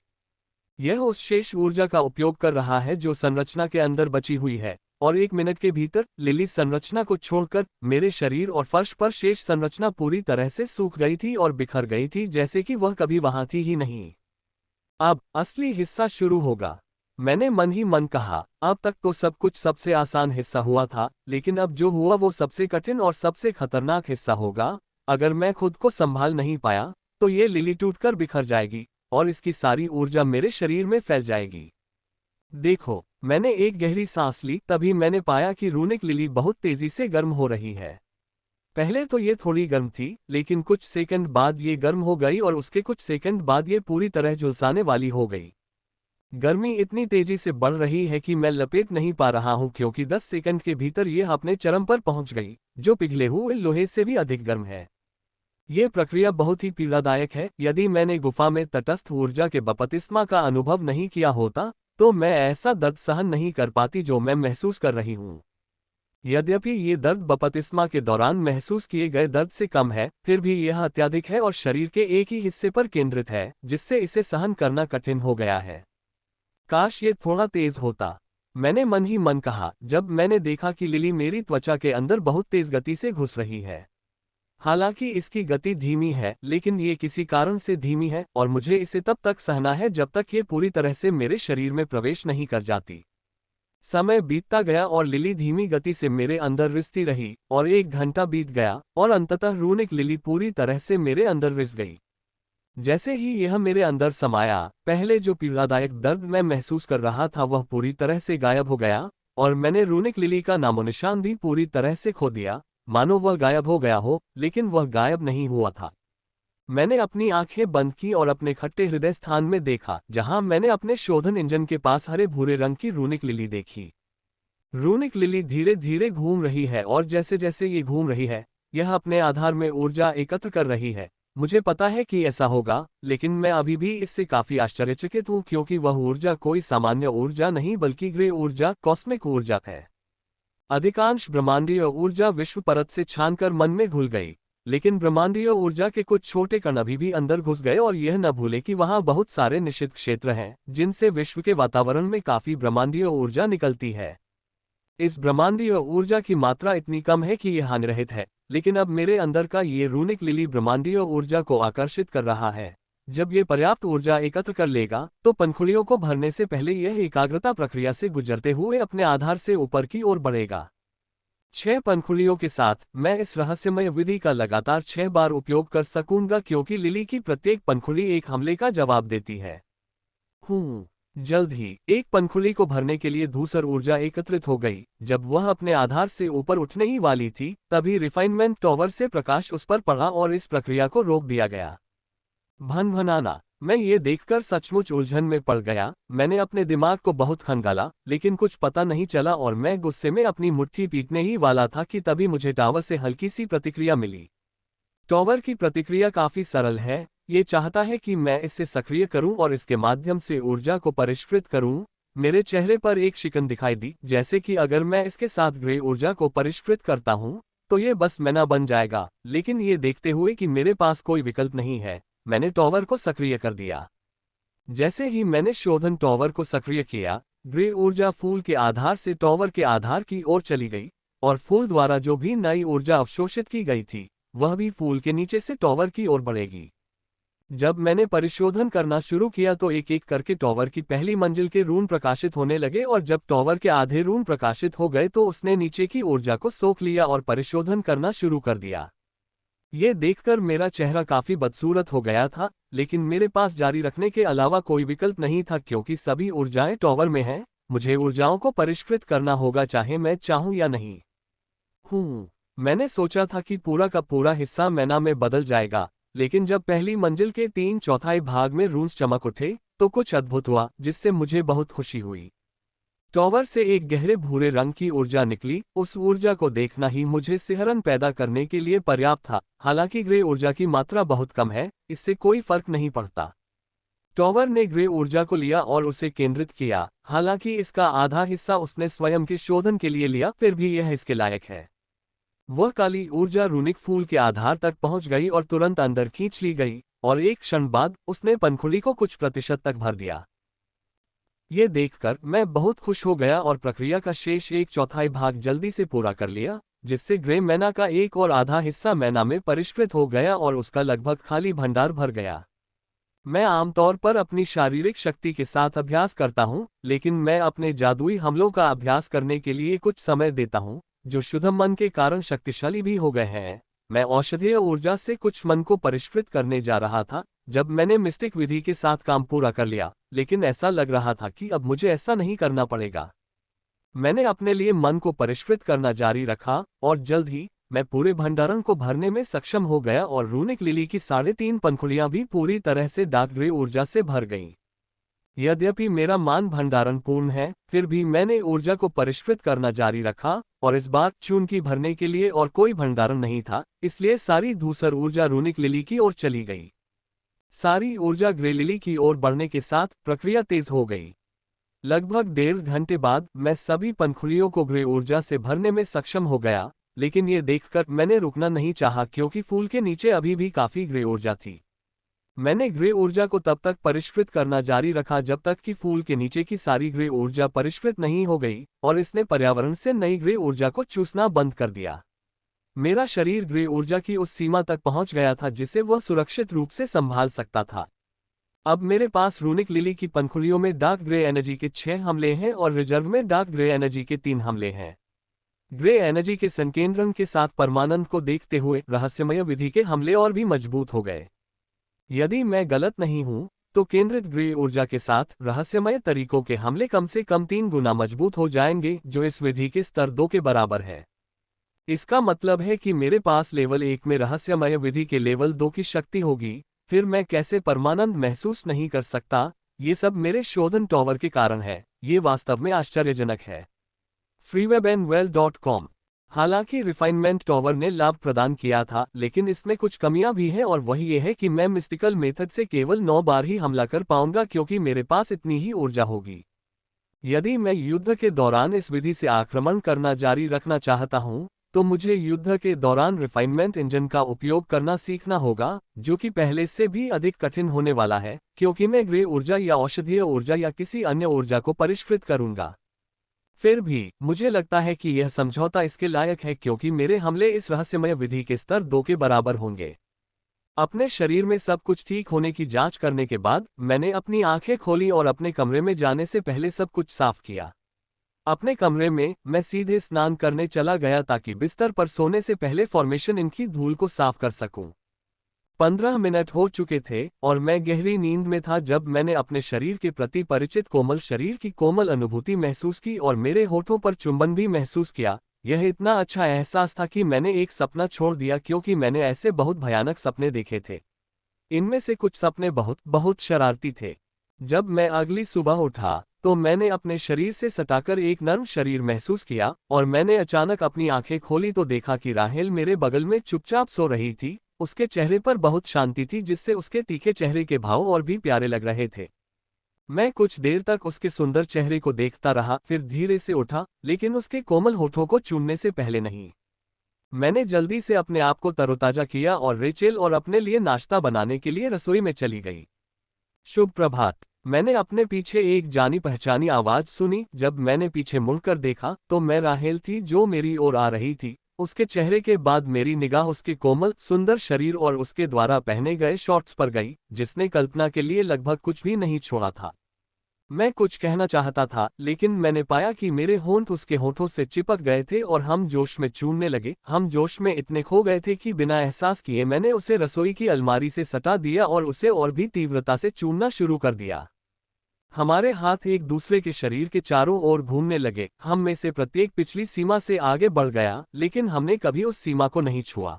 यह उस शेष ऊर्जा का उपयोग कर रहा है जो संरचना के अंदर बची हुई है, और 1 मिनट के भीतर लिली संरचना को छोड़कर मेरे शरीर और फर्श पर शेष संरचना पूरी तरह से सूख गई थी और बिखर गई थी, जैसे कि वह कभी वहां थी ही नहीं। अब असली हिस्सा शुरू होगा, मैंने मन ही मन कहा। अब तक तो सब कुछ सबसे आसान हिस्सा हुआ था, लेकिन अब जो हुआ वो सबसे कठिन और सबसे खतरनाक हिस्सा होगा। अगर मैं खुद को संभाल नहीं पाया तो ये लिली टूटकर बिखर जाएगी और इसकी सारी ऊर्जा मेरे शरीर में फैल जाएगी। देखो, मैंने एक गहरी सांस ली, तभी मैंने पाया कि रूनिक लिली बहुत तेजी से गर्म हो रही है। पहले तो ये थोड़ी गर्म थी, लेकिन कुछ सेकंड बाद ये गर्म हो गई और उसके कुछ सेकंड बाद ये पूरी तरह झुलसाने वाली हो गई। गर्मी इतनी तेजी से बढ़ रही है कि मैं लपेट नहीं पा रहा हूं, क्योंकि 10 सेकंड के भीतर ये अपने चरम पर पहुंच गई, जो पिघले हुए लोहे से भी अधिक गर्म है। ये प्रक्रिया बहुत ही पीड़ादायक है। यदि मैंने गुफा में तटस्थ ऊर्जा के बपतिस्मा का अनुभव नहीं किया होता तो मैं ऐसा दर्द सहन नहीं कर पाती जो मैं महसूस कर रही हूँ। यद्यपि ये दर्द बपतिस्मा के दौरान महसूस किए गए दर्द से कम है, फिर भी यह अत्यधिक है और शरीर के एक ही हिस्से पर केंद्रित है, जिससे इसे सहन करना कठिन हो गया है। काश ये थोड़ा तेज होता, मैंने मन ही मन कहा, जब मैंने देखा कि लिली मेरी त्वचा के अंदर बहुत तेज गति से घुस रही है। हालांकि इसकी गति धीमी है, लेकिन ये किसी कारण से धीमी है और मुझे इसे तब तक सहना है जब तक ये पूरी तरह से मेरे शरीर में प्रवेश नहीं कर जाती। समय बीतता गया और लिली धीमी गति से मेरे अंदर रिसती रही और 1 घंटा बीत गया और अंततः रूनिक लिली पूरी तरह से मेरे अंदर रिस गई। जैसे ही यह मेरे अंदर समाया, पहले जो पीड़ादायक दर्द मैं महसूस कर रहा था वह पूरी तरह से गायब हो गया और मैंने रूनिक लिली का नामोनिशान भी पूरी तरह से खो दिया, मानो वह गायब हो गया हो, लेकिन वह गायब नहीं हुआ था। मैंने अपनी आंखें बंद की और अपने खट्टे हृदय स्थान में देखा, जहां मैंने अपने शोधन इंजन के पास हरे भूरे रंग की रूनिक लिली देखी। रूनिक लिली धीरे धीरे घूम रही है और जैसे जैसे ये घूम रही है, यह अपने आधार में ऊर्जा एकत्र कर रही है। मुझे पता है कि ऐसा होगा, लेकिन मैं अभी भी इससे काफी आश्चर्यचकित हूं, क्योंकि वह ऊर्जा कोई सामान्य ऊर्जा नहीं बल्कि ग्रे ऊर्जा, कॉस्मिक ऊर्जा है। अधिकांश ब्रह्मांडीय ऊर्जा विश्व परत से छानकर मन में घुल गई, लेकिन ब्रह्मांडीय ऊर्जा के कुछ छोटे कण अभी भी अंदर घुस गए और यह न भूले कि वहां बहुत सारे निश्चित क्षेत्र हैं जिनसे विश्व के वातावरण में काफी ब्रह्मांडीय ऊर्जा निकलती है। इस ब्रह्मांडीय ऊर्जा की मात्रा इतनी कम है कि यह हानिरहित है, लेकिन अब मेरे अंदर का ये रूनिक लिली ब्रह्मांडीय ऊर्जा को आकर्षित कर रहा है। जब ये पर्याप्त ऊर्जा एकत्र कर लेगा तो पंखुड़ियों को भरने से पहले यह एकाग्रता प्रक्रिया से गुजरते हुए अपने आधार से ऊपर की ओर बढ़ेगा। 6 पंखुड़ियों के साथ मैं इस रहस्यमय विधि का लगातार 6 बार उपयोग कर सकूंगा, क्योंकि लिली की प्रत्येक पंखुड़ी एक हमले का जवाब देती है। जल्द ही एक पंखुड़ी को भरने के लिए धूसर ऊर्जा एकत्रित हो गई। जब वह अपने आधार से ऊपर उठने ही वाली थी, तभी रिफाइनमेंट टॉवर से प्रकाश उस पर पड़ा और इस प्रक्रिया को रोक दिया गया। भनभनाना, मैं ये देखकर सचमुच उलझन में पड़ गया। मैंने अपने दिमाग को बहुत खंगाला, लेकिन कुछ पता नहीं चला और मैं गुस्से में अपनी मुट्ठी पीटने ही वाला था कि तभी मुझे टावर से हल्की सी प्रतिक्रिया मिली। टॉवर की प्रतिक्रिया काफी सरल है। ये चाहता है कि मैं इसे सक्रिय करूं और इसके माध्यम से ऊर्जा को परिष्कृत करूं। मेरे चेहरे पर एक शिकन दिखाई दी, जैसे कि अगर मैं इसके साथ ग्रे ऊर्जा को परिष्कृत करता हूं तो ये बस मैना बन जाएगा। लेकिन ये देखते हुए कि मेरे पास कोई विकल्प नहीं है, मैंने टॉवर को सक्रिय कर दिया। जैसे ही मैंने शोधन टॉवर को सक्रिय किया, ग्रे ऊर्जा फूल के आधार से टॉवर के आधार की ओर चली गई और फूल द्वारा जो भी नई ऊर्जा अवशोषित की गई थी वह भी फूल के नीचे से टॉवर की ओर बढ़ेगी। जब मैंने परिशोधन करना शुरू किया तो एक एक करके टॉवर की पहली मंजिल के रून प्रकाशित होने लगे और जब टॉवर के आधे रून प्रकाशित हो गए तो उसने नीचे की ऊर्जा को सोख लिया और परिशोधन करना शुरू कर दिया। ये देखकर मेरा चेहरा काफी बदसूरत हो गया था, लेकिन मेरे पास जारी रखने के अलावा कोई विकल्प नहीं था, क्योंकि सभी ऊर्जाएं टॉवर में हैं। मुझे ऊर्जाओं को परिष्कृत करना होगा, चाहे मैं चाहूं या नहीं। मैंने सोचा था कि पूरा का पूरा हिस्सा मैना में बदल जाएगा, लेकिन जब पहली मंजिल के 3/4 भाग में रून्स चमक उठे तो कुछ अद्भुत हुआ, जिससे मुझे बहुत खुशी हुई। टॉवर से एक गहरे भूरे रंग की ऊर्जा निकली। उस ऊर्जा को देखना ही मुझे सिहरन पैदा करने के लिए पर्याप्त था। हालांकि ग्रे ऊर्जा की मात्रा बहुत कम है, इससे कोई फर्क नहीं पड़ता। टॉवर ने ग्रे ऊर्जा को लिया और उसे केंद्रित किया। हालांकि इसका आधा हिस्सा उसने स्वयं के शोधन के लिए लिया, फिर भी यह इसके लायक है। वह काली ऊर्जा रूनिक फूल के आधार तक पहुंच गई और तुरंत अंदर खींच ली गई, और एक क्षण बाद उसने पंखुड़ी को कुछ प्रतिशत तक भर दिया। ये देखकर मैं बहुत खुश हो गया और प्रक्रिया का शेष 1/4 भाग जल्दी से पूरा कर लिया, जिससे ग्रे मैना का एक और आधा हिस्सा मैना में परिष्कृत हो गया और उसका लगभग खाली भंडार भर गया। मैं आमतौर पर अपनी शारीरिक शक्ति के साथ अभ्यास करता हूँ, लेकिन मैं अपने जादुई हमलों का अभ्यास करने के लिए कुछ समय देता हूँ, जो शुद्ध मन के कारण शक्तिशाली भी हो गए हैं। मैं औषधीय ऊर्जा से कुछ मन को परिष्कृत करने जा रहा था जब मैंने मिस्टिक विधि के साथ काम पूरा कर लिया, लेकिन ऐसा लग रहा था कि अब मुझे ऐसा नहीं करना पड़ेगा। मैंने अपने लिए मन को परिष्कृत करना जारी रखा और जल्द ही मैं पूरे भंडारण को भरने में सक्षम हो गया और रूनिक लिली की 3.5 पंखुड़ियां भी पूरी तरह से डार्क ग्रे ऊर्जा से भर गईं। यद्यपि मेरा मान भंडारण पूर्ण है, फिर भी मैंने ऊर्जा को परिष्कृत करना जारी रखा, और इस बार चून की भरने के लिए और कोई भंडारण नहीं था, इसलिए सारी धूसर ऊर्जा रूनिक लिली की ओर चली गई। सारी ऊर्जा ग्रे लिली की ओर बढ़ने के साथ प्रक्रिया तेज हो गई। लगभग 1.5 घंटे बाद मैं सभी पंखुड़ियों को ग्रे ऊर्जा से भरने में सक्षम हो गया, लेकिन ये देखकर मैंने रुकना नहीं चाहा क्योंकि फूल के नीचे अभी भी काफी ग्रे ऊर्जा थी। मैंने ग्रे ऊर्जा को तब तक परिष्कृत करना जारी रखा जब तक कि फूल के नीचे की सारी ग्रे ऊर्जा परिष्कृत नहीं हो गई और इसने पर्यावरण से नई ग्रे ऊर्जा को चूसना बंद कर दिया। मेरा शरीर ग्रे ऊर्जा की उस सीमा तक पहुंच गया था जिसे वह सुरक्षित रूप से संभाल सकता था। अब मेरे पास रूनिक लिली की पंखुड़ियों में डार्क ग्रे एनर्जी के 6 हमले हैं और रिजर्व में डार्क ग्रे एनर्जी के 3 हमले हैं। ग्रे एनर्जी के संकेंद्रण के साथ परमानंद को देखते हुए रहस्यमय विधि के हमले और भी मजबूत हो गए। यदि मैं गलत नहीं हूं, तो केंद्रित ग्रे ऊर्जा के साथ रहस्यमय तरीकों के हमले कम से कम 3 गुना मजबूत हो जाएंगे, जो इस विधि के स्तर 2 के बराबर है। इसका मतलब है कि मेरे पास लेवल 1 में रहस्यमय विधि के लेवल 2 की शक्ति होगी। फिर मैं कैसे परमानंद महसूस नहीं कर सकता? ये सब मेरे शोधन टॉवर के कारण है। ये वास्तव में आश्चर्यजनक है। freewebandwell.com। हालांकि रिफाइनमेंट टॉवर ने लाभ प्रदान किया था, लेकिन इसमें कुछ कमियां भी हैं और वही ये है कि मैं मिस्टिकल मेथड से केवल 9 बार ही हमला कर पाऊंगा क्योंकि मेरे पास इतनी ही ऊर्जा होगी। यदि मैं युद्ध के दौरान इस विधि से आक्रमण करना जारी रखना चाहता हूं, तो मुझे युद्ध के दौरान रिफाइनमेंट इंजन का उपयोग करना सीखना होगा, जो कि पहले से भी अधिक कठिन होने वाला है क्योंकि मैं ग्रे ऊर्जा या औषधीय ऊर्जा या किसी अन्य ऊर्जा को परिष्कृत करूंगा। फिर भी मुझे लगता है कि यह समझौता इसके लायक है क्योंकि मेरे हमले इस रहस्यमय विधि के स्तर 2 के बराबर होंगे। अपने शरीर में सब कुछ ठीक होने की जांच करने के बाद मैंने अपनी आंखें खोली और अपने कमरे में जाने से पहले सब कुछ साफ किया। अपने कमरे में मैं सीधे स्नान करने चला गया ताकि बिस्तर पर सोने से पहले फॉर्मेशन इनकी धूल को साफ कर सकूं। 15 मिनट हो चुके थे और मैं गहरी नींद में था जब मैंने अपने शरीर के प्रति परिचित कोमल शरीर की कोमल अनुभूति महसूस की और मेरे होठों पर चुंबन भी महसूस किया। यह इतना अच्छा एहसास था कि मैंने एक सपना छोड़ दिया क्योंकि मैंने ऐसे बहुत भयानक सपने देखे थे। इनमें से कुछ सपने बहुत बहुत शरारती थे। जब मैं अगली सुबह उठा तो मैंने अपने शरीर से सटाकर एक नर्म शरीर महसूस किया और मैंने अचानक अपनी आंखें खोली तो देखा कि राहेल मेरे बगल में चुपचाप सो रही थी। उसके चेहरे पर बहुत शांति थी जिससे उसके तीखे चेहरे के भाव और भी प्यारे लग रहे थे। मैं कुछ देर तक उसके सुंदर चेहरे को देखता रहा, फिर धीरे से उठा, लेकिन उसके कोमल होठों को चूमने से पहले नहीं। मैंने जल्दी से अपने आप को तरोताजा किया और रेचेल और अपने लिए नाश्ता बनाने के लिए रसोई में चली गई। शुभ प्रभात। मैंने अपने पीछे एक जानी पहचानी आवाज सुनी। जब मैंने पीछे मुड़कर देखा तो मैं राहेल थी जो मेरी ओर आ रही थी। उसके चेहरे के बाद मेरी निगाह उसके कोमल सुंदर शरीर और उसके द्वारा पहने गए शॉर्ट्स पर गई, जिसने कल्पना के लिए लगभग कुछ भी नहीं छोड़ा था। मैं कुछ कहना चाहता था, लेकिन मैंने पाया कि मेरे होंठ उसके होठों से चिपक गए थे और हम जोश में चूमने लगे। हम जोश में इतने खो गए थे कि बिना एहसास किए मैंने उसे रसोई की अलमारी से सटा दिया और उसे और भी तीव्रता से चूमना शुरू कर दिया। हमारे हाथ एक दूसरे के शरीर के चारों ओर घूमने लगे। हम में से प्रत्येक पिछली सीमा से आगे बढ़ गया, लेकिन हमने कभी उस सीमा को नहीं छुआ।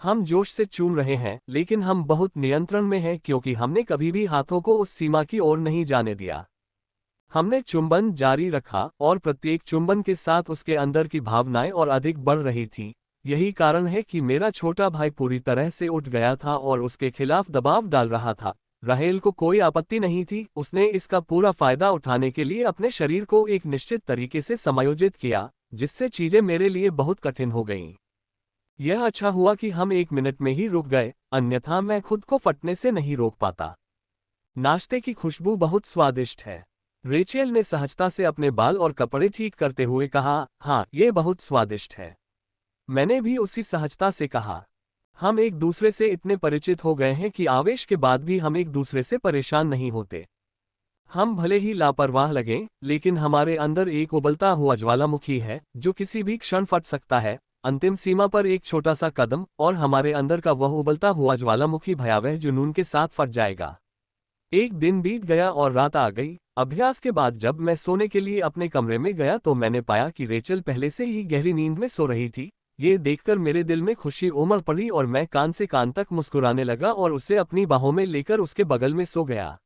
हम जोश से चूम रहे हैं, लेकिन हम बहुत नियंत्रण में हैं क्योंकि हमने कभी भी हाथों को उस सीमा की ओर नहीं जाने दिया। हमने चुंबन जारी रखा और प्रत्येक चुंबन के साथ उसके अंदर की भावनाएं और अधिक बढ़ रही थीं। यही कारण है कि मेरा छोटा भाई पूरी तरह से उठ गया था और उसके खिलाफ दबाव डाल रहा था। राहेल को कोई आपत्ति नहीं थी, उसने इसका पूरा फायदा उठाने के लिए अपने शरीर को एक निश्चित तरीके से समायोजित किया, जिससे चीजें मेरे लिए बहुत कठिन हो गईं। यह अच्छा हुआ कि हम 1 मिनट में ही रुक गए, अन्यथा मैं खुद को फटने से नहीं रोक पाता। नाश्ते की खुशबू बहुत स्वादिष्ट है। रेचेल ने सहजता से अपने बाल और कपड़े ठीक करते हुए कहा, हाँ, ये बहुत स्वादिष्ट है। मैंने भी उसी सहजता से कहा। हम एक दूसरे से इतने परिचित हो गए हैं कि आवेश के बाद भी हम एक दूसरे से परेशान नहीं होते। हम भले ही लापरवाह लगें, लेकिन हमारे अंदर एक उबलता हुआ ज्वालामुखी है जो किसी भी क्षण फट सकता है। अंतिम सीमा पर एक छोटा सा कदम और हमारे अंदर का वह उबलता हुआ ज्वालामुखी भयावह जुनून के साथ फट जाएगा। एक दिन बीत गया और रात आ गई। अभ्यास के बाद जब मैं सोने के लिए अपने कमरे में गया तो मैंने पाया कि रेचल पहले से ही गहरी नींद में सो रही थी। ये देखकर मेरे दिल में खुशी उमड़ पड़ी और मैं कान से कान तक मुस्कुराने लगा और उसे अपनी बाहों में लेकर उसके बगल में सो गया।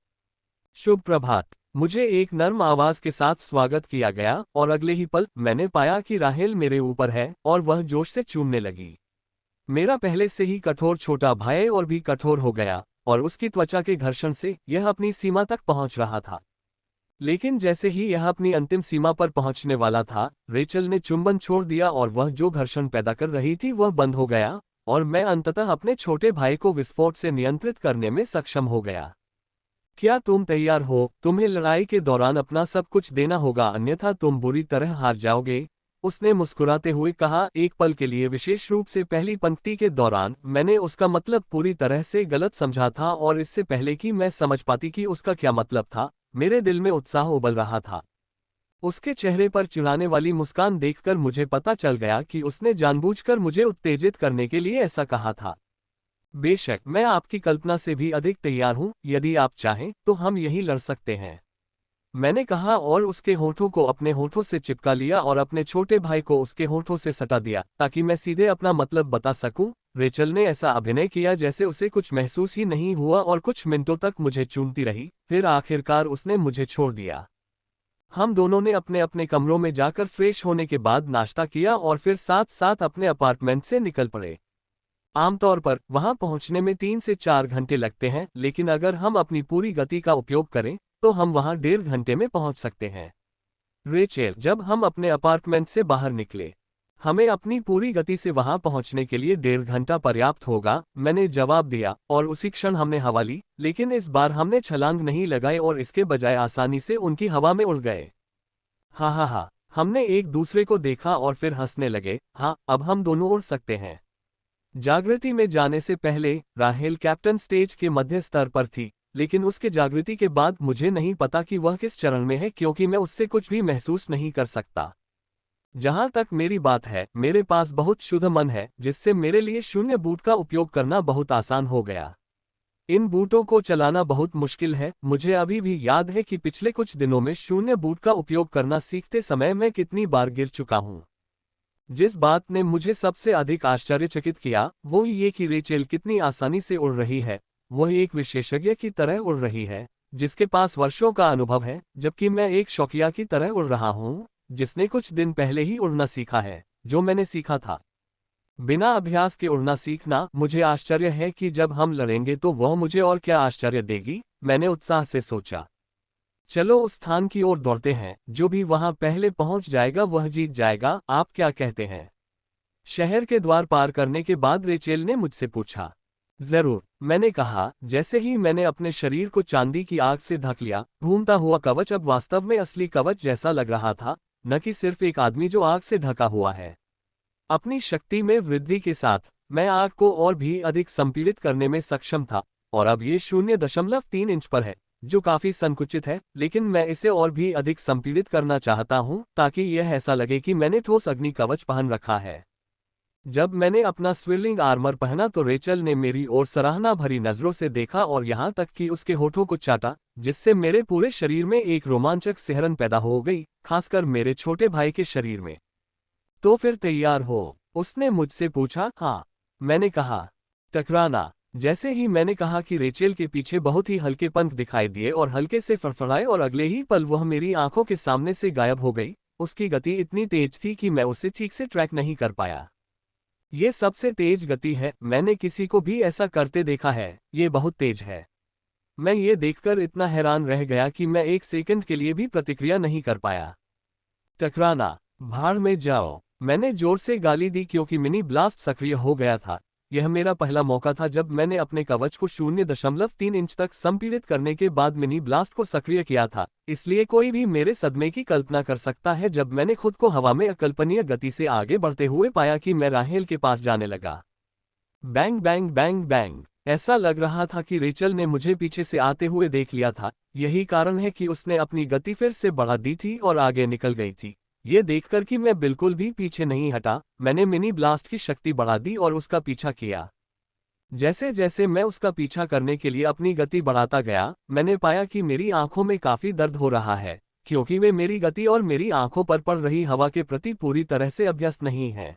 शुभ प्रभात। मुझे एक नर्म आवाज के साथ स्वागत किया गया और अगले ही पल मैंने पाया कि राहेल मेरे ऊपर है और वह जोश से चूमने लगी। मेरा पहले से ही कठोर छोटा भाई और भी कठोर हो गया और उसकी त्वचा के घर्षण से यह अपनी सीमा तक पहुंच रहा था। लेकिन जैसे ही यह अपनी अंतिम सीमा पर पहुंचने वाला था, रेचल ने चुंबन छोड़ दिया और वह जो घर्षण पैदा कर रही थी वह बंद हो गया और मैं अंततः अपने छोटे भाई को विस्फोट से नियंत्रित करने में सक्षम हो गया। क्या तुम तैयार हो? तुम्हें लड़ाई के दौरान अपना सब कुछ देना होगा, अन्यथा तुम बुरी तरह हार जाओगे, उसने मुस्कुराते हुए कहा। एक पल के लिए, विशेष रूप से पहली पंक्ति के दौरान, मैंने उसका मतलब पूरी तरह से गलत समझा था और इससे पहले कि मैं समझ पाती कि उसका क्या मतलब था, मेरे दिल में उत्साह उबल रहा था। उसके चेहरे पर चिढ़ाने वाली मुस्कान देखकर मुझे पता चल गया कि उसने जानबूझकर मुझे उत्तेजित करने के लिए ऐसा कहा था। बेशक, मैं आपकी कल्पना से भी अधिक तैयार हूं। यदि आप चाहें तो हम यहीं लड़ सकते हैं, मैंने कहा और उसके होठों को अपने होठों से चिपका लिया और अपने छोटे भाई को उसके होठों से सटा दिया ताकि मैं सीधे अपना मतलब बता सकूं। रेचल ने ऐसा अभिनय किया जैसे उसे कुछ महसूस ही नहीं हुआ और कुछ मिनटों तक मुझे चूमती रही, फिर आखिरकार उसने मुझे छोड़ दिया। हम दोनों ने अपने अपने कमरों में जाकर फ्रेश होने के बाद नाश्ता किया और फिर साथ साथ अपने अपार्टमेंट से निकल पड़े। आमतौर पर वहां पहुंचने में 3 से 4 घंटे लगते हैं, लेकिन अगर हम अपनी पूरी गति का उपयोग करें तो हम वहां 1.5 घंटे में पहुंच सकते हैं। रेचेल, जब हम अपने अपार्टमेंट से बाहर निकले, हमें अपनी पूरी गति से वहां पहुंचने के लिए 1.5 घंटा पर्याप्त होगा, मैंने जवाब दिया और उसी क्षण हमने हवा ली, लेकिन इस बार हमने छलांग नहीं लगाई और इसके बजाय आसानी से उनकी हवा में उड़ गए। हा हा हा, हमने एक दूसरे को देखा और फिर हंसने लगे। हाँ, अब हम दोनों उड़ सकते हैं। जागृति में जाने से पहले राहेल कैप्टन स्टेज के मध्य स्तर पर थी, लेकिन उसके जागृति के बाद मुझे नहीं पता कि वह किस चरण में है, क्योंकि मैं उससे कुछ भी महसूस नहीं कर सकता। जहां तक मेरी बात है, मेरे पास बहुत शुद्ध मन है, जिससे मेरे लिए शून्य बूट का उपयोग करना बहुत आसान हो गया। इन बूटों को चलाना बहुत मुश्किल है। मुझे अभी भी याद है कि पिछले कुछ दिनों में शून्य बूट का उपयोग करना सीखते समय मैं कितनी बार गिर चुका हूं। जिस बात ने मुझे सबसे अधिक आश्चर्यचकित किया वो ये कि रेचेल कितनी आसानी से उड़ रही है। वह एक विशेषज्ञ की तरह उड़ रही है, जिसके पास वर्षों का अनुभव है, जबकि मैं एक शौकिया की तरह उड़ रहा हूं, जिसने कुछ दिन पहले ही उड़ना सीखा है, जो मैंने सीखा था। बिना अभ्यास के उड़ना सीखना। मुझे आश्चर्य है कि जब हम लड़ेंगे तो वह मुझे और क्या आश्चर्य देगी, मैंने उत्साह से सोचा। चलो उस स्थान की ओर दौड़ते हैं, जो भी वहां पहले पहुंच जाएगा वह जीत जाएगा, आप क्या कहते हैं? शहर के द्वार पार करने के बाद रेचेल ने मुझसे पूछा। जरूर, मैंने कहा, जैसे ही मैंने अपने शरीर को चांदी की आग से ढक लिया। घूमता हुआ कवच अब वास्तव में असली कवच जैसा लग रहा था, न कि सिर्फ एक आदमी जो आग से ढका हुआ है। अपनी शक्ति में वृद्धि के साथ मैं आग को और भी अधिक संपीड़ित करने में सक्षम था, और अब ये 0.3 इंच पर है, जो काफी संकुचित है, लेकिन मैं इसे और भी अधिक संपीड़ित करना चाहता हूं ताकि यह ऐसा लगे कि मैंने ठोस अग्नि कवच पहन रखा है। जब मैंने अपना स्विर्लिंग आर्मर पहना तो रेचल ने मेरी ओर सराहना भरी नजरों से देखा और यहां तक कि उसके होठों को चाटा, जिससे मेरे पूरे शरीर में एक रोमांचक सिहरन पैदा हो गई, खासकर मेरे छोटे भाई के शरीर में। तो फिर तैयार हो? उसने मुझसे पूछा। हाँ, मैंने कहा। टकराना। जैसे ही मैंने कहा कि रेचेल के पीछे बहुत ही हल्के पंख दिखाई दिए और हल्के से फड़फड़ाए और अगले ही पल वह मेरी आंखों के सामने से गायब हो गई। उसकी गति इतनी तेज थी कि मैं उसे ठीक से ट्रैक नहीं कर पाया। ये सबसे तेज गति है, मैंने किसी को भी ऐसा करते देखा है, ये बहुत तेज है। मैं ये देखकर इतना हैरान रह गया कि मैं एक सेकंड के लिए भी प्रतिक्रिया नहीं कर पाया। टकराना, भाड़ में जाओ। मैंने जोर से गाली दी क्योंकि मिनी ब्लास्ट सक्रिय हो गया था। यह मेरा पहला मौका था जब मैंने अपने कवच को 0.3 इंच तक संपीड़ित करने के बाद मिनी ब्लास्ट को सक्रिय किया था, इसलिए कोई भी मेरे सदमे की कल्पना कर सकता है जब मैंने खुद को हवा में अकल्पनीय गति से आगे बढ़ते हुए पाया कि मैं राहेल के पास जाने लगा। Bang bang bang bang. ऐसा लग रहा था कि रेचल ने मुझे पीछे से आते हुए देख लिया था, यही कारण है कि उसने अपनी गति फिर से बढ़ा दी थी और आगे निकल गई थी। ये देखकर कि मैं बिल्कुल भी पीछे नहीं हटा, मैंने मिनी ब्लास्ट की शक्ति बढ़ा दी और उसका पीछा किया। जैसे जैसे मैं उसका पीछा करने के लिए अपनी गति बढ़ाता गया, मैंने पाया कि मेरी आंखों में काफी दर्द हो रहा है, क्योंकि वे मेरी गति और मेरी आंखों पर पड़ रही हवा के प्रति पूरी तरह से अभ्यस्त नहीं है।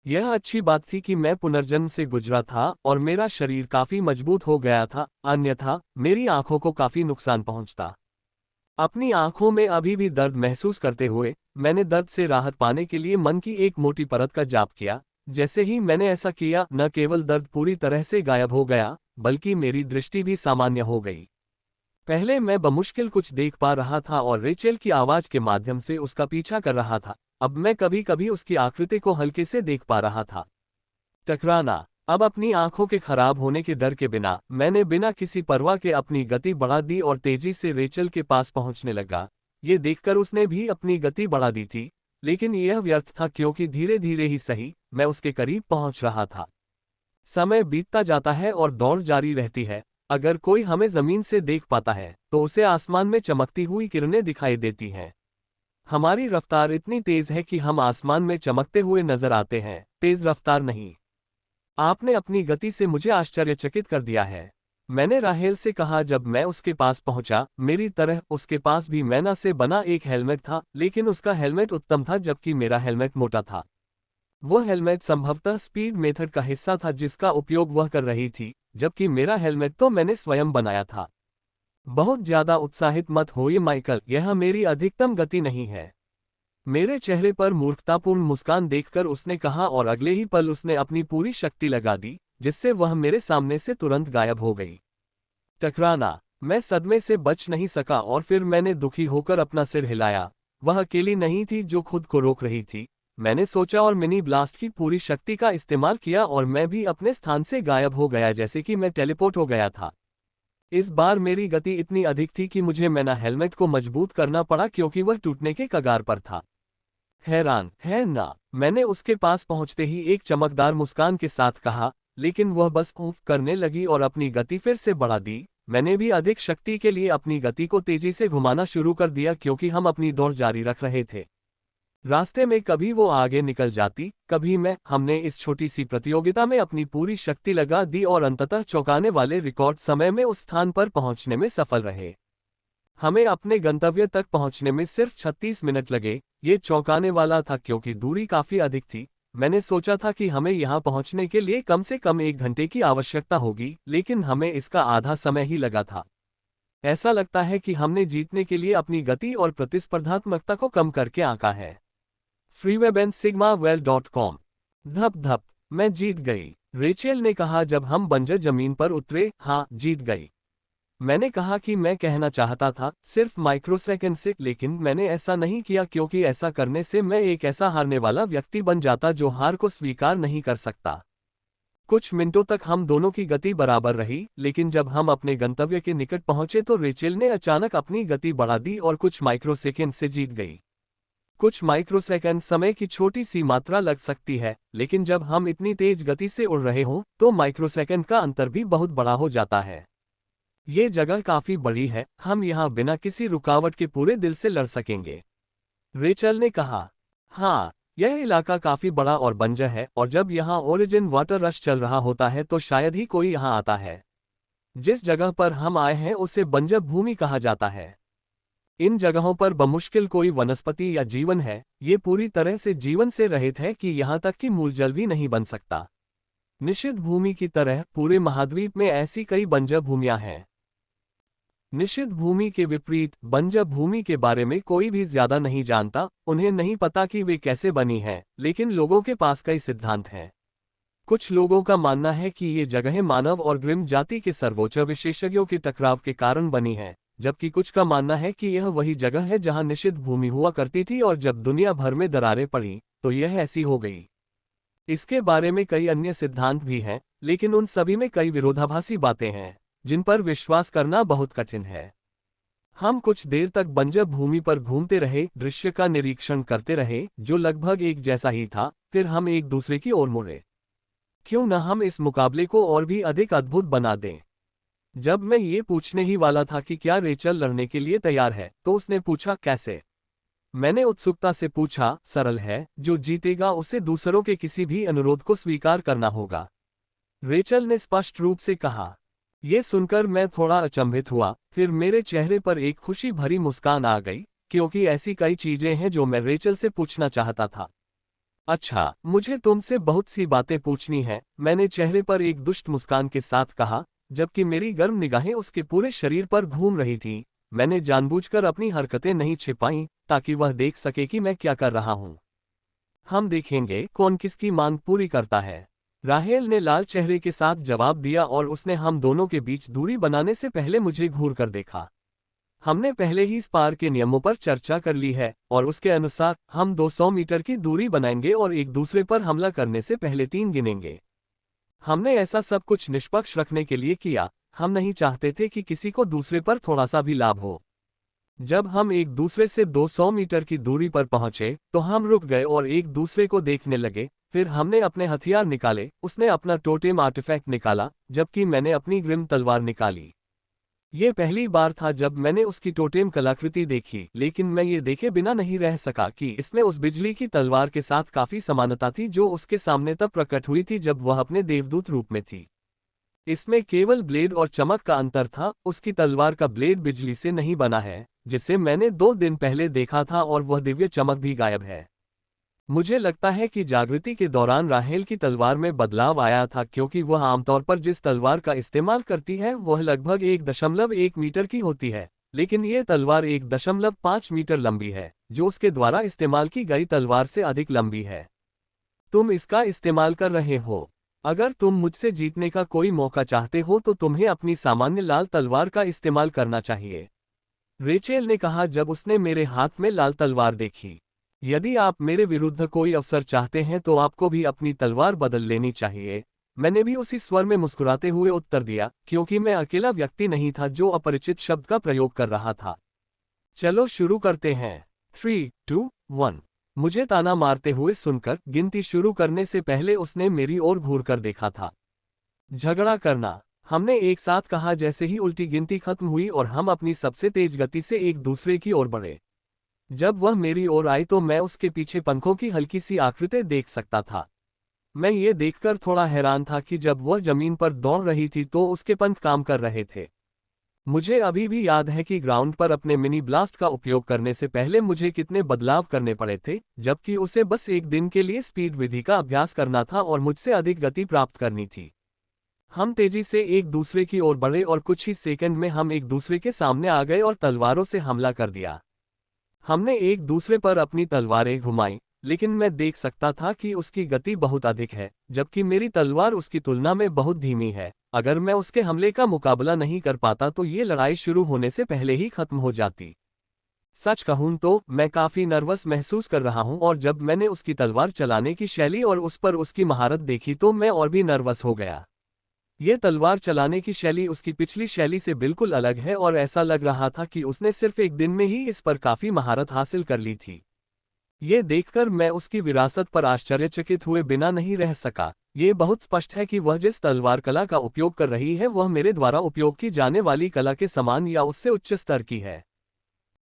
यह अच्छी बात थी कि मैं पुनर्जन्म से गुजरा था और मेरा शरीर काफी मजबूत हो गया था, अन्यथा मेरी आंखों को काफी नुकसान पहुंचता। अपनी आंखों में अभी भी दर्द महसूस करते हुए मैंने दर्द से राहत पाने के लिए मन की एक मोटी परत का जाप किया। जैसे ही मैंने ऐसा किया, न केवल दर्द पूरी तरह से गायब हो गया, बल्कि मेरी दृष्टि भी सामान्य हो गई। पहले मैं बमुश्किल कुछ देख पा रहा था और रेचेल की आवाज के माध्यम से उसका पीछा कर रहा था। अब मैं कभी कभी उसकी आकृति को हल्के से देख पा रहा था। टकराना। अब अपनी आंखों के खराब होने के डर के बिना मैंने बिना किसी परवाह के अपनी गति बढ़ा दी और तेजी से रेचल के पास पहुंचने लगा। ये देखकर उसने भी अपनी गति बढ़ा दी थी, लेकिन यह व्यर्थ था क्योंकि धीरे धीरे ही सही मैं उसके करीब पहुंच रहा था। समय बीतता जाता है और दौड़ जारी रहती है। अगर कोई हमें जमीन से देख पाता है तो उसे आसमान में चमकती हुई किरणें दिखाई देती हैं। हमारी रफ्तार इतनी तेज है कि हम आसमान में चमकते हुए नजर आते हैं, तेज रफ्तार नहीं। आपने अपनी गति से मुझे आश्चर्यचकित कर दिया है, मैंने राहेल से कहा जब मैं उसके पास पहुंचा। मेरी तरह उसके पास भी मैना से बना एक हेलमेट था, लेकिन उसका हेलमेट उत्तम था जबकि मेरा हेलमेट मोटा था। वो हेलमेट संभवतः स्पीड मेथड का हिस्सा था जिसका उपयोग वह कर रही थी, जबकि मेरा हेलमेट तो मैंने स्वयं बनाया था। बहुत ज्यादा उत्साहित मत होइए माइकल, यह मेरी अधिकतम गति नहीं है। मेरे चेहरे पर मूर्खतापूर्ण मुस्कान देखकर उसने कहा और अगले ही पल उसने अपनी पूरी शक्ति लगा दी, जिससे वह मेरे सामने से तुरंत गायब हो गई। टकराना। मैं सदमे से बच नहीं सका और फिर मैंने दुखी होकर अपना सिर हिलाया। वह अकेली नहीं थी जो खुद को रोक रही थी। मैंने सोचा और मिनी ब्लास्ट की पूरी शक्ति का इस्तेमाल किया और मैं भी अपने स्थान से गायब हो गया जैसे कि मैं टेलीपोर्ट हो गया था। इस बार मेरी गति इतनी अधिक थी कि मुझे मेरा हेलमेट को मजबूत करना पड़ा क्योंकि वह टूटने के कगार पर था। हैरान है ना, मैंने उसके पास पहुंचते ही एक चमकदार मुस्कान के साथ कहा, लेकिन वह बस ऊफ करने लगी और अपनी गति फिर से बढ़ा दी। मैंने भी अधिक शक्ति के लिए अपनी गति को तेजी से घुमाना शुरू कर दिया क्योंकि हम अपनी दौड़ जारी रख रहे थे। रास्ते में कभी वो आगे निकल जाती, कभी मैं। हमने इस छोटी सी प्रतियोगिता में अपनी पूरी शक्ति लगा दी और अंततः चौंकाने वाले रिकॉर्ड समय में उस स्थान पर पहुंचने में सफल रहे। हमें अपने गंतव्य तक पहुंचने में सिर्फ 36 मिनट लगे। ये चौंकाने वाला था क्योंकि दूरी काफी अधिक थी। मैंने सोचा था कि हमें यहां पहुंचने के लिए कम से कम 1 घंटे की आवश्यकता होगी, लेकिन हमें इसका आधा समय ही लगा था। ऐसा लगता है कि हमने जीतने के लिए अपनी गति और प्रतिस्पर्धात्मकता को कम करके आंका है। freewebandsigmawell.com। धप धप, मैं जीत गई, रेचेल ने कहा जब हम बंजर जमीन पर उतरे। हाँ, जीत गई, मैंने कहा कि मैं कहना चाहता था सिर्फ माइक्रोसेकंड से, लेकिन मैंने ऐसा नहीं किया क्योंकि ऐसा करने से मैं एक ऐसा हारने वाला व्यक्ति बन जाता जो हार को स्वीकार नहीं कर सकता। कुछ मिनटों तक हम दोनों की गति बराबर रही, लेकिन जब हम अपने गंतव्य के निकट पहुंचे तो रेचेल ने अचानक अपनी गति बढ़ा दी और कुछ माइक्रोसेकंड से जीत गई। कुछ माइक्रोसेकंड समय की छोटी सी मात्रा लग सकती है, लेकिन जब हम इतनी तेज गति से उड़ रहे हों तो माइक्रोसेकंड का अंतर भी बहुत बड़ा हो जाता है। ये जगह काफी बड़ी है, हम यहाँ बिना किसी रुकावट के पूरे दिल से लड़ सकेंगे, रेचल ने कहा। हाँ, यह इलाका काफी बड़ा और बंजर है और जब यहाँ ओरिजिन वाटर रश चल रहा होता है तो शायद ही कोई यहाँ आता है। जिस जगह पर हम आए हैं उसे बंजर भूमि कहा जाता है। इन जगहों पर बमुश्किल कोई वनस्पति या जीवन है। ये पूरी तरह से जीवन से रहित है कि यहाँ तक कि मूलजल भी नहीं बन सकता। निषिद्ध भूमि की तरह पूरे महाद्वीप में ऐसी कई बंजर भूमियां हैं। निषिद्ध भूमि के विपरीत बंजर भूमि के बारे में कोई भी ज्यादा नहीं जानता, उन्हें नहीं पता कि वे कैसे बनी हैं, लेकिन लोगों के पास कई सिद्धांत हैं। कुछ लोगों का मानना है कि ये जगहें मानव और ग्रिम जाति के सर्वोच्च विशेषज्ञों के टकराव के कारण बनी हैं, जबकि कुछ का मानना है कि यह वही जगह है जहां निषिद्ध भूमि हुआ करती थी और जब दुनिया भर में दरारें पड़ी तो यह ऐसी हो गई। इसके बारे में कई अन्य सिद्धांत भी हैं, लेकिन उन सभी में कई विरोधाभासी बातें हैं जिन पर विश्वास करना बहुत कठिन है। हम कुछ देर तक बंजर भूमि पर घूमते रहे, दृश्य का निरीक्षण करते रहे जो लगभग एक जैसा ही था, फिर हम एक दूसरे की ओर मुड़े। क्यों न हम इस मुकाबले को और भी अधिक अद्भुत बना दें। जब मैं ये पूछने ही वाला था कि क्या रेचल लड़ने के लिए तैयार है, तो उसने पूछा, कैसे? मैंने उत्सुकता से पूछा, सरल है, जो जीतेगा उसे दूसरों के किसी भी अनुरोध को स्वीकार करना होगा। रेचल ने स्पष्ट रूप से कहा। ये सुनकर मैं थोड़ा अचंभित हुआ, फिर मेरे चेहरे पर एक खुशी भरी मुस्कान आ गई, क्योंकि ऐसी कई चीजें हैं जो मैं रेचल से पूछना चाहता था। अच्छा, मुझे तुमसे बहुत सी बातें पूछनी हैं, मैंने चेहरे पर एक दुष्ट मुस्कान के साथ कहा, जबकि मेरी गर्म निगाहें उसके पूरे शरीर पर घूम रही थीं। मैंने जानबूझकर अपनी हरकतें नहीं छिपाईं, ताकि वह देख सके कि मैं क्या कर रहा हूं। हम देखेंगे कौन किसकी मांग पूरी करता है। राहेल ने लाल चेहरे के साथ जवाब दिया और उसने हम दोनों के बीच दूरी बनाने से पहले मुझे घूर कर देखा। हमने पहले ही इस पार के नियमों पर चर्चा कर ली है और उसके अनुसार हम 200 मीटर की दूरी बनाएंगे और एक दूसरे पर हमला करने से पहले 3 गिनेंगे। हमने ऐसा सब कुछ निष्पक्ष रखने के लिए किया, हम नहीं चाहते थे कि किसी को दूसरे पर थोड़ा सा भी लाभ हो। जब हम एक दूसरे से 200 मीटर की दूरी पर पहुंचे तो हम रुक गए और एक दूसरे को देखने लगे। फिर हमने अपने हथियार निकाले, उसने अपना टोटेम आर्टिफैक्ट निकाला, जबकि मैंने अपनी ग्रिम तलवार निकाली। ये पहली बार था जब मैंने उसकी टोटेम कलाकृति देखी, लेकिन मैं ये देखे बिना नहीं रह सका कि इसमें उस बिजली की तलवार के साथ काफी समानता थी जो उसके सामने तब प्रकट हुई थी जब वह अपने देवदूत रूप में थी। इसमें केवल ब्लेड और चमक का अंतर था, उसकी तलवार का ब्लेड बिजली से नहीं बना है, जिसे मैंने 2 दिन पहले देखा था, और वह दिव्य चमक भी गायब है। मुझे लगता है कि जागृति के दौरान राहेल की तलवार में बदलाव आया था, क्योंकि वह आमतौर पर जिस तलवार का इस्तेमाल करती है वह लगभग 1.1 मीटर की होती है, लेकिन यह तलवार 1.5 मीटर लंबी है, जो उसके द्वारा इस्तेमाल की गई तलवार से अधिक लंबी है। तुम इसका इस्तेमाल कर रहे हो। अगर तुम मुझसे जीतने का कोई मौका चाहते हो तो तुम्हें अपनी सामान्य लाल तलवार का इस्तेमाल करना चाहिए, रेचेल ने कहा जब उसने मेरे हाथ में लाल तलवार देखी। यदि आप मेरे विरुद्ध कोई अवसर चाहते हैं तो आपको भी अपनी तलवार बदल लेनी चाहिए। मैंने भी उसी स्वर में मुस्कुराते हुए उत्तर दिया, क्योंकि मैं अकेला व्यक्ति नहीं था जो अपरिचित शब्द का प्रयोग कर रहा था। चलो शुरू करते हैं। 3, 2, 1। मुझे ताना मारते हुए सुनकर गिनती शुरू करने से पहले उसने मेरी ओर घूरकर देखा था। झगड़ा करना, हमने एक साथ कहा जैसे ही उल्टी गिनती खत्म हुई और हम अपनी सबसे तेज गति से एक दूसरे की ओर बढ़े। जब वह मेरी ओर आई तो मैं उसके पीछे पंखों की हल्की सी आकृति देख सकता था। मैं ये देखकर थोड़ा हैरान था कि जब वह जमीन पर दौड़ रही थी तो उसके पंख काम कर रहे थे। मुझे अभी भी याद है कि ग्राउंड पर अपने मिनी ब्लास्ट का उपयोग करने से पहले मुझे कितने बदलाव करने पड़े थे, जबकि उसे बस एक दिन के लिए स्पीड विधि का अभ्यास करना था और मुझसे अधिक गति प्राप्त करनी थी। हम तेजी से एक दूसरे की ओर बढ़े और कुछ ही सेकंड में हम एक दूसरे के सामने आ गए और तलवारों से हमला कर दिया। हमने एक दूसरे पर अपनी तलवारें घुमाई, लेकिन मैं देख सकता था कि उसकी गति बहुत अधिक है, जबकि मेरी तलवार उसकी तुलना में बहुत धीमी है। अगर मैं उसके हमले का मुकाबला नहीं कर पाता तो ये लड़ाई शुरू होने से पहले ही खत्म हो जाती। सच कहूं तो मैं काफी नर्वस महसूस कर रहा हूं, और जब मैंने उसकी तलवार चलाने की शैली और उस पर उसकी महारत देखी तो मैं और भी नर्वस हो गया। ये तलवार चलाने की शैली उसकी पिछली शैली से बिल्कुल अलग है और ऐसा लग रहा था कि उसने सिर्फ एक दिन में ही इस पर काफी महारत हासिल कर ली थी। ये देखकर मैं उसकी विरासत पर आश्चर्यचकित हुए बिना नहीं रह सका। ये बहुत स्पष्ट है कि वह जिस तलवार कला का उपयोग कर रही है वह मेरे द्वारा उपयोग की जाने वाली कला के समान या उससे उच्च स्तर की है।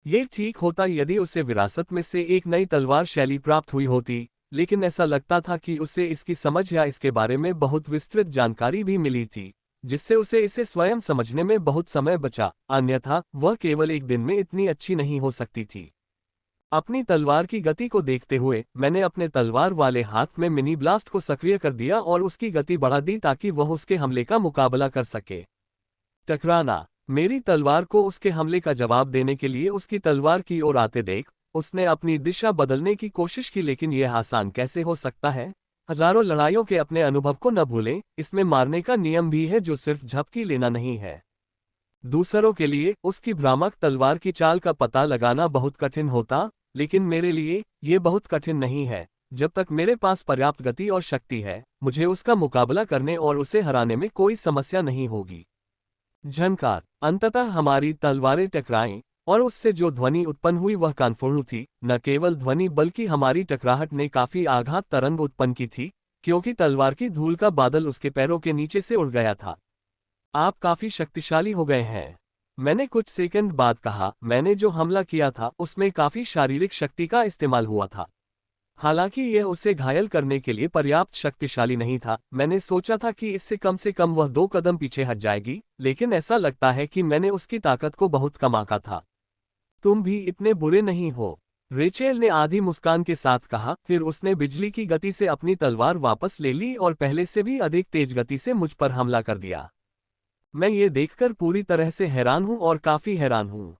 ये ठीक होता यदि उसे विरासत में से एक नई तलवार शैली प्राप्त हुई होती, लेकिन ऐसा लगता था कि उसे इसकी समझ या इसके बारे में बहुत विस्तृत जानकारी भी मिली थी, जिससे उसे इसे स्वयं समझने में बहुत समय बचा, अन्यथा वह केवल एक दिन में इतनी अच्छी नहीं हो सकती थी। अपनी तलवार की गति को देखते हुए मैंने अपने तलवार वाले हाथ में मिनी ब्लास्ट को सक्रिय कर दिया और उसकी गति बढ़ा दी ताकि वह उसके हमले का मुकाबला कर सके। टकराना। मेरी तलवार को उसके हमले का जवाब देने के लिए उसकी तलवार की ओर आते देख उसने अपनी दिशा बदलने की कोशिश की, लेकिन यह आसान कैसे हो सकता है। हजारों लड़ाइयों के अपने अनुभव को न भूलें, इसमें मारने का नियम भी है जो सिर्फ झपकी लेना नहीं है। दूसरों के लिए उसकी भ्रामक तलवार की चाल का पता लगाना बहुत कठिन होता, लेकिन मेरे लिए ये बहुत कठिन नहीं है। जब तक मेरे पास पर्याप्त गति और शक्ति है, मुझे उसका मुकाबला करने और उसे हराने में कोई समस्या नहीं होगी। झनकार। अंततः हमारी तलवारें टकराईं और उससे जो ध्वनि उत्पन्न हुई वह कानफोड़ थी। न केवल ध्वनि बल्कि हमारी टकराहट ने काफी आघात तरंग उत्पन्न की थी, क्योंकि तलवार की धूल का बादल उसके पैरों के नीचे से उड़ गया था। आप काफी शक्तिशाली हो गए हैं, मैंने कुछ सेकंड बाद कहा। मैंने जो हमला किया था उसमें काफी शारीरिक शक्ति का इस्तेमाल हुआ था। हालांकि यह उसे घायल करने के लिए पर्याप्त शक्तिशाली नहीं था। मैंने सोचा था कि इससे कम से कम वह 2 कदम पीछे हट जाएगी, लेकिन ऐसा लगता है कि मैंने उसकी ताकत को बहुत कम आंका था। तुम भी इतने बुरे नहीं हो, रेचेल ने आधी मुस्कान के साथ कहा। फिर उसने बिजली की गति से अपनी तलवार वापस ले ली और पहले से भी अधिक तेज गति से मुझ पर हमला कर दिया। मैं ये देखकर पूरी तरह से हैरान हूं और काफी हैरान हूं।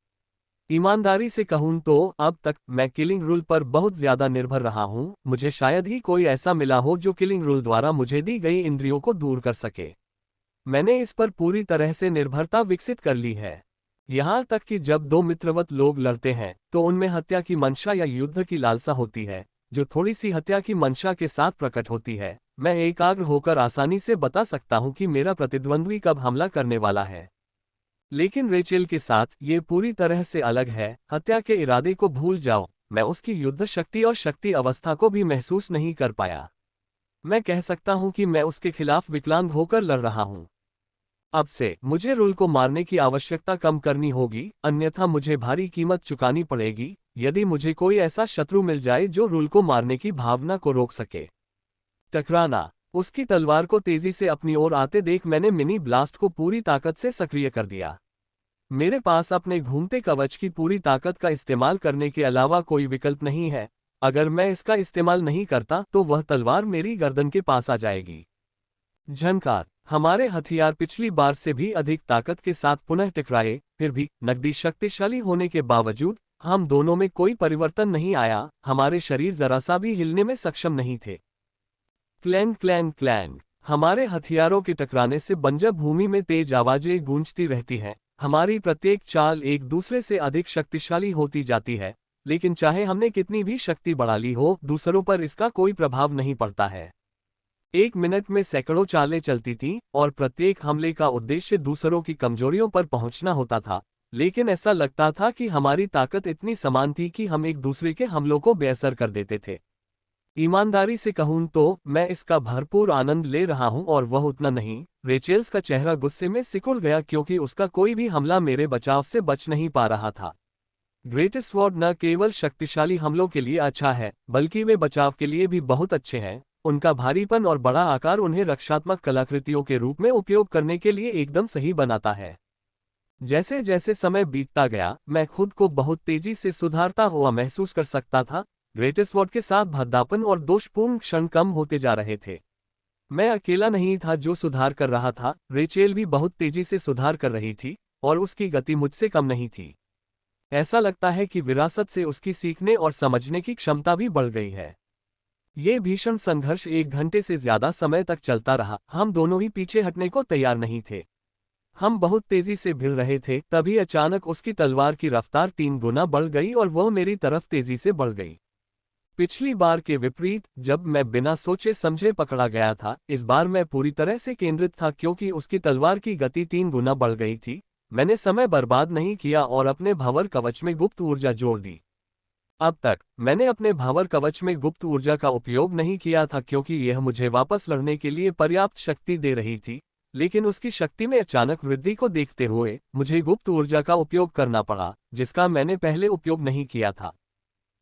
ईमानदारी से कहूं तो अब तक मैं किलिंग रूल पर बहुत ज्यादा निर्भर रहा हूं। मुझे शायद ही कोई ऐसा मिला हो जो किलिंग रूल द्वारा मुझे दी गई इंद्रियों को दूर कर सके। मैंने इस पर पूरी तरह से निर्भरता विकसित कर ली है। यहाँ तक कि जब 2 मित्रवत लोग लड़ते हैं तो उनमें हत्या की मंशा या युद्ध की लालसा होती है, जो थोड़ी सी हत्या की मंशा के साथ प्रकट होती है। मैं एकाग्र होकर आसानी से बता सकता हूं कि मेरा प्रतिद्वंद्वी कब हमला करने वाला है। लेकिन रेचेल के साथ ये पूरी तरह से अलग है। हत्या के इरादे को भूल जाओ, मैं उसकी युद्ध शक्ति और शक्ति अवस्था को भी महसूस नहीं कर पाया। मैं कह सकता हूं कि मैं उसके खिलाफ विकलांग होकर लड़ रहा हूं। अब से मुझे रूल को मारने की आवश्यकता कम करनी होगी, अन्यथा मुझे भारी कीमत चुकानी पड़ेगी यदि मुझे कोई ऐसा शत्रु मिल जाए जो रूल को मारने की भावना को रोक सके। टकराना। उसकी तलवार को तेजी से अपनी ओर आते देख मैंने मिनी ब्लास्ट को पूरी ताकत से सक्रिय कर दिया। मेरे पास अपने घूमते कवच की पूरी ताकत का इस्तेमाल करने के अलावा कोई विकल्प नहीं है। अगर मैं इसका इस्तेमाल नहीं करता तो वह तलवार मेरी गर्दन के पास आ जाएगी। झनकार। हमारे हथियार पिछली बार से भी अधिक ताकत के साथ पुनः टकराए, फिर भी नकदी शक्तिशाली होने के बावजूद हम दोनों में कोई परिवर्तन नहीं आया। हमारे शरीर जरा सा भी हिलने में सक्षम नहीं थे। Clang clang clang. हमारे हथियारों के टकराने से बंजर भूमि में तेज आवाजें गूंजती रहती हैं। हमारी प्रत्येक चाल एक दूसरे से अधिक शक्तिशाली होती जाती है, लेकिन चाहे हमने कितनी भी शक्ति बढ़ा ली हो, दूसरों पर इसका कोई प्रभाव नहीं पड़ता है। 1 मिनट में सैकड़ों चालें चलती थीं और प्रत्येक हमले का उद्देश्य दूसरों की कमजोरियों पर पहुंचना होता था, लेकिन ऐसा लगता था कि हमारी ताकत इतनी समान थी कि हम एक दूसरे के हमलों को बेअसर कर देते थे। ईमानदारी से कहूं तो मैं इसका भरपूर आनंद ले रहा हूं और वह उतना नहीं। रेचेल्स का चेहरा गुस्से में सिकुड़ गया क्योंकि उसका कोई भी हमला मेरे बचाव से बच नहीं पा रहा था। ग्रेटेस्ट स्वॉर्ड न केवल शक्तिशाली हमलों के लिए अच्छा है, बल्कि वे बचाव के लिए भी बहुत अच्छे हैं। उनका भारीपन और बड़ा आकार उन्हें रक्षात्मक कलाकृतियों के रूप में उपयोग करने के लिए एकदम सही बनाता है। जैसे जैसे समय बीतता गया, मैं खुद को बहुत तेजी से सुधारता हुआ महसूस कर सकता था। ग्रेटेस्ट स्वॉर्ड के साथ भद्दापन और दोषपूर्ण क्षण कम होते जा रहे थे। मैं अकेला नहीं था जो सुधार कर रहा था, रेचेल भी बहुत तेजी से सुधार कर रही थी और उसकी गति मुझसे कम नहीं थी। ऐसा लगता है कि विरासत से उसकी सीखने और समझने की क्षमता भी बढ़ गई है। ये भीषण संघर्ष 1 घंटे से ज्यादा समय तक चलता रहा। हम दोनों ही पीछे हटने को तैयार नहीं थे। हम बहुत तेजी से भिड़ रहे थे, तभी अचानक उसकी तलवार की रफ्तार 3 गुना बढ़ गई और वह मेरी तरफ तेजी से बढ़ गई। पिछली बार के विपरीत, जब मैं बिना सोचे समझे पकड़ा गया था, इस बार मैं पूरी तरह से केंद्रित था क्योंकि उसकी तलवार की गति 3 गुना बढ़ गई थी। मैंने समय बर्बाद नहीं किया और अपने भंवर कवच में गुप्त ऊर्जा जोड़ दी। अब तक मैंने अपने भंवर कवच में गुप्त ऊर्जा का उपयोग नहीं किया था क्योंकि यह मुझे वापस लड़ने के लिए पर्याप्त शक्ति दे रही थी, लेकिन उसकी शक्ति में अचानक वृद्धि को देखते हुए मुझे गुप्त ऊर्जा का उपयोग करना पड़ा, जिसका मैंने पहले उपयोग नहीं किया था।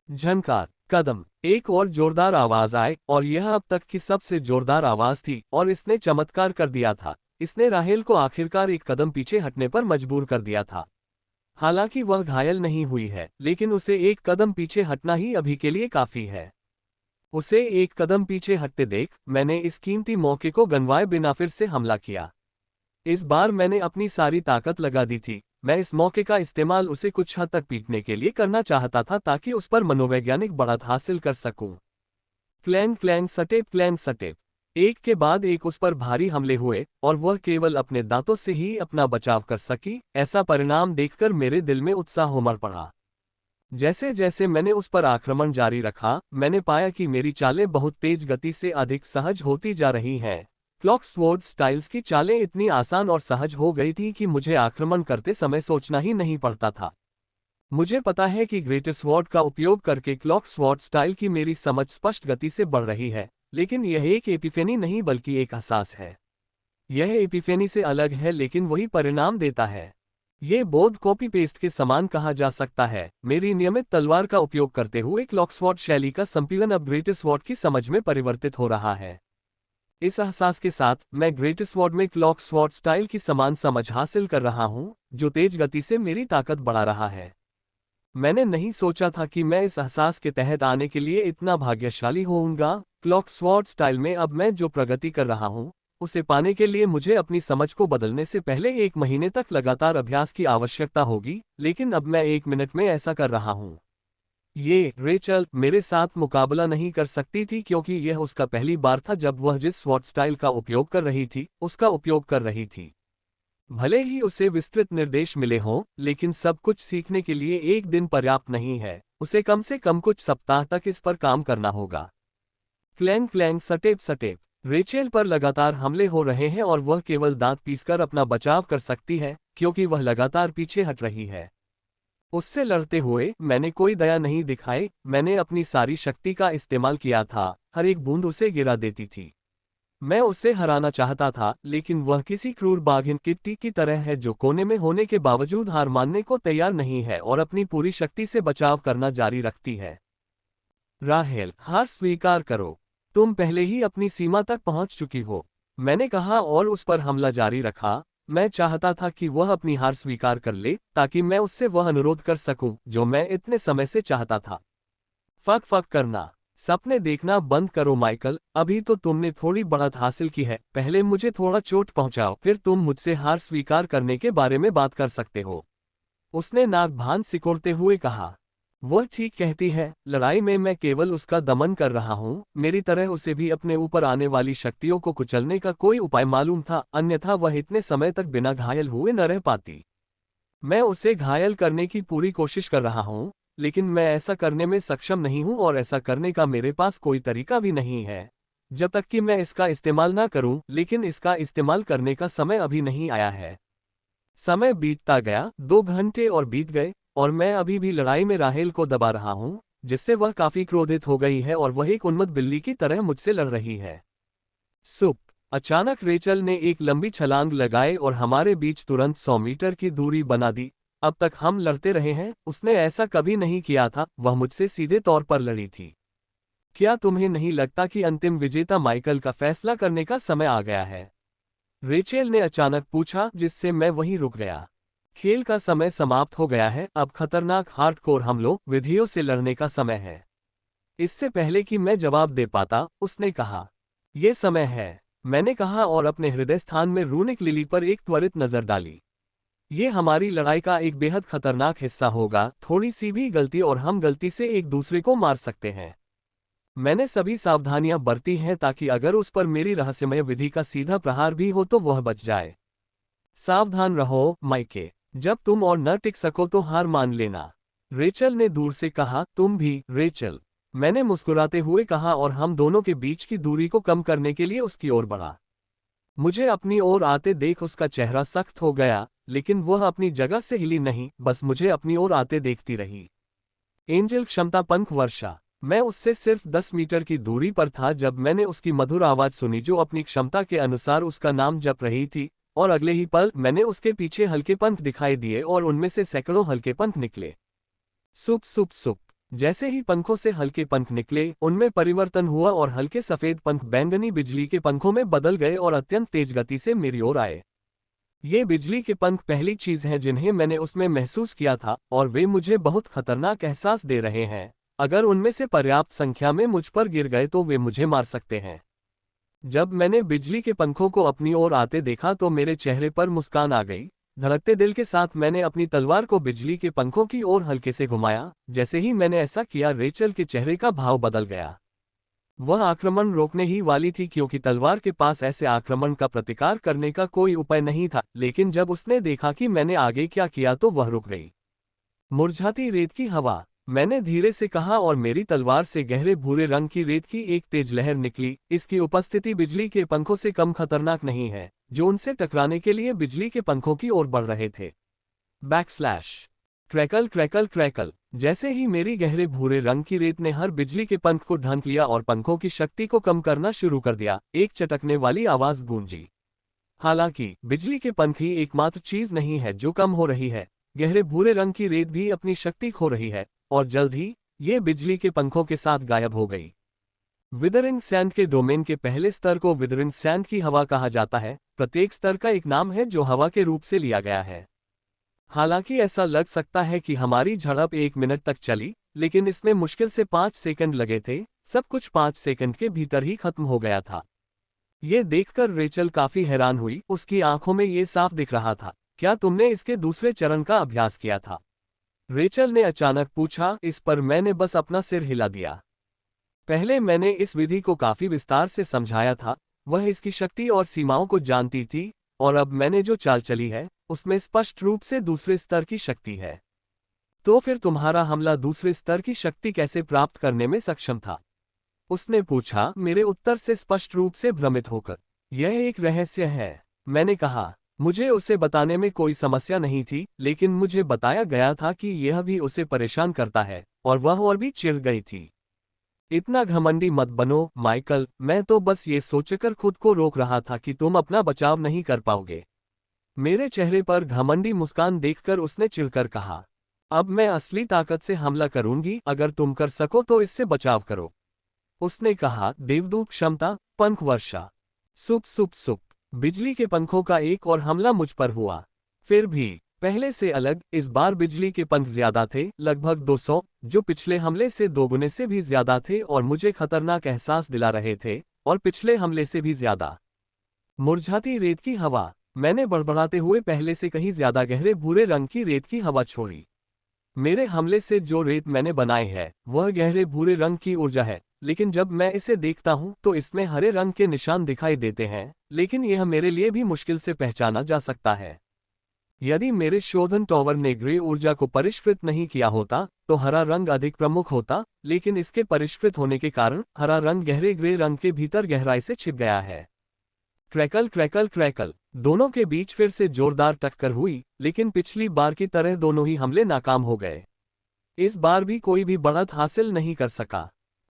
झनकार। कदम। एक और जोरदार आवाज आए और यह अब तक की सबसे जोरदार आवाज थी और इसने चमत्कार कर दिया था। इसने राहेल को आखिरकार 1 कदम पीछे हटने पर मजबूर कर दिया था। हालांकि वह घायल नहीं हुई है, लेकिन उसे एक कदम पीछे हटना ही अभी के लिए काफी है। उसे एक कदम पीछे हटते देख मैंने इस कीमती मौके को गंवाए बिना फिर से हमला किया। इस बार मैंने अपनी सारी ताकत लगा दी थी। मैं इस मौके का इस्तेमाल उसे कुछ हद तक पीटने के लिए करना चाहता था ताकि उस पर मनोवैज्ञानिक बढ़त हासिल कर सकूं। Clang clang step clang step, एक के बाद एक उस पर भारी हमले हुए और वह केवल अपने दांतों से ही अपना बचाव कर सकी। ऐसा परिणाम देखकर मेरे दिल में उत्साह उमड़ पड़ा। जैसे जैसे मैंने उस पर आक्रमण जारी रखा, मैंने पाया कि मेरी चालें बहुत तेज गति से अधिक सहज होती जा रही हैं। क्लॉकस्वॉर्ड स्टाइल्स की चालें इतनी आसान और सहज हो गई थी कि मुझे आक्रमण करते समय सोचना ही नहीं पड़ता था। मुझे पता है कि ग्रेटस्वॉर्ड का उपयोग करके क्लॉकस्वॉर्ड स्टाइल की मेरी समझ स्पष्ट गति से बढ़ रही है, लेकिन यह एक एपिफेनी नहीं बल्कि एक एहसास है। यह एपिफेनी से अलग है लेकिन वही परिणाम देता है। ये बोध कॉपी पेस्ट के समान कहा जा सकता है। मेरी नियमित तलवार का उपयोग करते हुए क्लॉकस्वॉर्ड शैली का संपीड़न अब ग्रेटस्वॉर्ड की समझ में परिवर्तित हो रहा है। इस एहसास के साथ मैं ग्रेटस्वॉर्ड में क्लॉकस्वॉर्ड स्टाइल की समान समझ हासिल कर रहा हूं, जो तेज गति से मेरी ताकत बढ़ा रहा है। मैंने नहीं सोचा था कि मैं इस एहसास के तहत आने के लिए इतना भाग्यशाली होऊंगा। क्लॉकस्वॉर्ड स्टाइल में अब मैं जो प्रगति कर रहा हूं, उसे पाने के लिए मुझे अपनी समझ को बदलने से पहले 1 महीने तक लगातार अभ्यास की आवश्यकता होगी, लेकिन अब मैं 1 मिनट में ऐसा कर रहा हूं। ये रेचल मेरे साथ मुकाबला नहीं कर सकती थी क्योंकि यह उसका पहली बार था जब वह जिस स्वॉर्ड स्टाइल का उपयोग कर रही थी, उसका उपयोग कर रही थी। भले ही उसे विस्तृत निर्देश मिले हों, लेकिन सब कुछ सीखने के लिए एक दिन पर्याप्त नहीं है। उसे कम से कम कुछ सप्ताह तक इस पर काम करना होगा। Clang clang step step, Rachel पर लगातार हमले हो रहे हैं और वह केवल दांत पीसकर अपना बचाव कर सकती है, क्योंकि वह लगातार पीछे हट रही है। उससे लड़ते हुए मैंने कोई दया नहीं दिखाई। मैंने अपनी सारी शक्ति का इस्तेमाल किया था, हर एक बूंद उसे गिरा देती थी। मैं उसे हराना चाहता था, लेकिन वह किसी क्रूर बाघिन किट्टी की तरह है जो कोने में होने के बावजूद हार मानने को तैयार नहीं है और अपनी पूरी शक्ति से बचाव करना जारी रखती है। राहेल, हार स्वीकार करो। तुम पहले ही अपनी सीमा तक पहुंच चुकी हो, मैंने कहा और उस पर हमला जारी रखा। मैं चाहता था कि वह अपनी हार स्वीकार कर ले ताकि मैं उससे वह अनुरोध कर सकूं जो मैं इतने समय से चाहता था। फक फक करना, सपने देखना बंद करो माइकल। अभी तो तुमने थोड़ी बढ़त हासिल की है, पहले मुझे थोड़ा चोट पहुंचाओ, फिर तुम मुझसे हार स्वीकार करने के बारे में बात कर सकते हो। उसने नाक भान सिकोड़ते हुए कहा। वह ठीक कहती है, लड़ाई में मैं केवल उसका दमन कर रहा हूँ। मेरी तरह उसे भी अपने ऊपर आने वाली शक्तियों को कुचलने का कोई उपाय मालूम था, अन्यथा वह इतने समय तक बिना घायल हुए न रह पाती। मैं उसे घायल करने की पूरी कोशिश कर रहा हूँ, लेकिन मैं ऐसा करने में सक्षम नहीं हूँ और ऐसा करने का मेरे पास कोई तरीका भी नहीं है जब तक कि मैं इसका इस्तेमाल ना करूँ। लेकिन इसका इस्तेमाल करने का समय अभी नहीं आया है। समय बीतता गया, 2 घंटे और बीत गए और मैं अभी भी लड़ाई में राहेल को दबा रहा हूँ, जिससे वह काफी क्रोधित हो गई है और वह एक उन्मत्त बिल्ली की तरह मुझसे लड़ रही है। सुप, अचानक रेचल ने एक लंबी छलांग लगाई और हमारे बीच तुरंत 100 मीटर की दूरी बना दी। अब तक हम लड़ते रहे हैं, उसने ऐसा कभी नहीं किया था, वह मुझसे सीधे तौर पर लड़ी थी। क्या तुम्हें नहीं लगता कि अंतिम विजेता माइकल का फैसला करने का समय आ गया है? रेचेल ने अचानक पूछा, जिससे मैं वहीं रुक गया। खेल का समय समाप्त हो गया है, अब खतरनाक हार्डकोर हमलों, विधियों से लड़ने का समय है। इससे पहले कि मैं जवाब दे पाता, उसने कहा, यह समय है। मैंने कहा और अपने हृदय स्थान में रूनिक लिली पर एक त्वरित नजर डाली। ये हमारी लड़ाई का एक बेहद खतरनाक हिस्सा होगा, थोड़ी सी भी गलती और हम गलती से एक दूसरे को मार सकते हैं। मैंने सभी सावधानियां बरती हैं ताकि अगर उस पर मेरी रहस्यमय विधि का सीधा प्रहार भी हो तो वह बच जाए। सावधान रहो माइके, जब तुम और न टिक सको तो हार मान लेना। रेचल ने दूर से कहा, तुम भी रेचल, मैंने मुस्कुराते हुए कहा और हम दोनों के बीच की दूरी को कम करने के लिए उसकी ओर बढ़ा। मुझे अपनी ओर आते देख उसका चेहरा सख्त हो गया, लेकिन वह अपनी जगह से हिली नहीं, बस मुझे अपनी ओर आते देखती रही। एंजल क्षमता पंख वर्षा, मैं उससे सिर्फ 10 मीटर की दूरी पर था जब मैंने उसकी मधुर आवाज सुनी जो अपनी क्षमता के अनुसार उसका नाम जप रही थी, और अगले ही पल मैंने उसके पीछे हल्के पंख दिखाई दिए और उनमें से सैकड़ों हल्के पंख निकले। सुप सुप सुप, जैसे ही पंखों से हल्के पंख निकले, उनमें परिवर्तन हुआ और हल्के सफेद पंख बैंगनी बिजली के पंखों में बदल गए और अत्यंत तेज गति से मेरी ओर आए। ये बिजली के पंख पहली चीज हैं जिन्हें मैंने उसमें महसूस किया था, और वे मुझे बहुत खतरनाक एहसास दे रहे हैं। अगर उनमें से पर्याप्त संख्या में मुझ पर गिर गए तो वे मुझे मार सकते हैं। जब मैंने बिजली के पंखों को अपनी ओर आते देखा तो मेरे चेहरे पर मुस्कान आ गई। धड़कते दिल के साथ मैंने अपनी तलवार को बिजली के पंखों की ओर हल्के से घुमाया। जैसे ही मैंने ऐसा किया, रेचल के चेहरे का भाव बदल गया। वह आक्रमण रोकने ही वाली थी, क्योंकि तलवार के पास ऐसे आक्रमण का प्रतिकार करने का कोई उपाय नहीं था। लेकिन जब उसने देखा कि मैंने आगे क्या किया तो वह रुक गई। मुरझाती रेत की हवा, मैंने धीरे से कहा, और मेरी तलवार से गहरे भूरे रंग की रेत की एक तेज लहर निकली। इसकी उपस्थिति बिजली के पंखों से कम खतरनाक नहीं है, जो उनसे टकराने के लिए बिजली के पंखों की ओर बढ़ रहे थे। Backslash, crackle crackle crackle. जैसे ही मेरी गहरे भूरे रंग की रेत ने हर बिजली के पंख को ढंक लिया और पंखों की शक्ति को कम करना शुरू कर दिया, एक चटकने वाली आवाज गूंजी। हालांकि बिजली के पंख ही एकमात्र चीज नहीं है जो कम हो रही है, गहरे भूरे रंग की रेत भी अपनी शक्ति खो रही है, और जल्द ही ये बिजली के पंखों के साथ गायब हो गई। विदरिंग सैंड के डोमेन के पहले स्तर को विदरिंग सैंड की हवा कहा जाता है। प्रत्येक स्तर का एक नाम है जो हवा के रूप से लिया गया है। हालांकि ऐसा लग सकता है कि हमारी झड़प 1 मिनट तक चली, लेकिन इसमें मुश्किल से 5 सेकंड लगे थे। सब कुछ 5 सेकंड के भीतर ही खत्म हो गया था। ये देखकर रेचल काफी हैरान हुई। उसकी आंखों में ये साफ दिख रहा था। क्या तुमने इसके दूसरे चरण का अभ्यास किया था? रेचल ने अचानक पूछा। इस पर मैंने बस अपना सिर हिला दिया। पहले मैंने इस विधि को काफी विस्तार से समझाया था। वह इसकी शक्ति और सीमाओं को जानती थी, और अब मैंने जो चाल चली है उसमें स्पष्ट रूप से दूसरे स्तर की शक्ति है। तो फिर तुम्हारा हमला दूसरे स्तर की शक्ति कैसे प्राप्त करने में सक्षम था? उसने पूछा, मेरे उत्तर से स्पष्ट रूप से भ्रमित होकर। यह एक रहस्य है, मैंने कहा। मुझे उसे बताने में कोई समस्या नहीं थी, लेकिन मुझे बताया गया था कि यह भी उसे परेशान करता है, और वह और भी चिढ़ गई थी। इतना घमंडी मत बनो, माइकल। मैं तो बस ये सोचकर खुद को रोक रहा था कि तुम अपना बचाव नहीं कर पाओगे। मेरे चेहरे पर घमंडी मुस्कान देखकर उसने चिढ़कर कहा, अब मैं असली ताकत से हमला करूंगी। अगर तुम कर सको तो इससे बचाव करो। उसने कहा, देवदूत क्षमता, पंख वर्षा। सुप सुप सुप। बिजली के पंखों का एक और हमला मुझ पर हुआ। फिर भी पहले से अलग। इस बार बिजली के पंख ज्यादा थे, लगभग 200, जो पिछले हमले से 2 गुने से भी ज्यादा थे, और मुझे खतरनाक एहसास दिला रहे थे, और पिछले हमले से भी ज्यादा। मुरझाती रेत की हवा, मैंने बड़बड़ाते हुए पहले से कहीं ज्यादा गहरे भूरे रंग की रेत की हवा छोड़ी। मेरे हमले से जो रेत मैंने बनाई है वह गहरे भूरे रंग की ऊर्जा है, लेकिन जब मैं इसे देखता हूं तो इसमें हरे रंग के निशान दिखाई देते हैं, लेकिन यह मेरे लिए भी मुश्किल से पहचाना जा सकता है। यदि मेरे शोधन टॉवर ने ग्रे ऊर्जा को परिष्कृत नहीं किया होता तो हरा रंग अधिक प्रमुख होता, लेकिन इसके परिष्कृत होने के कारण हरा रंग गहरे ग्रे रंग के भीतर गहराई से छिप गया है। Crackle crackle crackle. दोनों के बीच फिर से जोरदार टक्कर हुई, लेकिन पिछली बार की तरह दोनों ही हमले नाकाम हो गए। इस बार भी कोई भी बढ़त हासिल नहीं कर सका।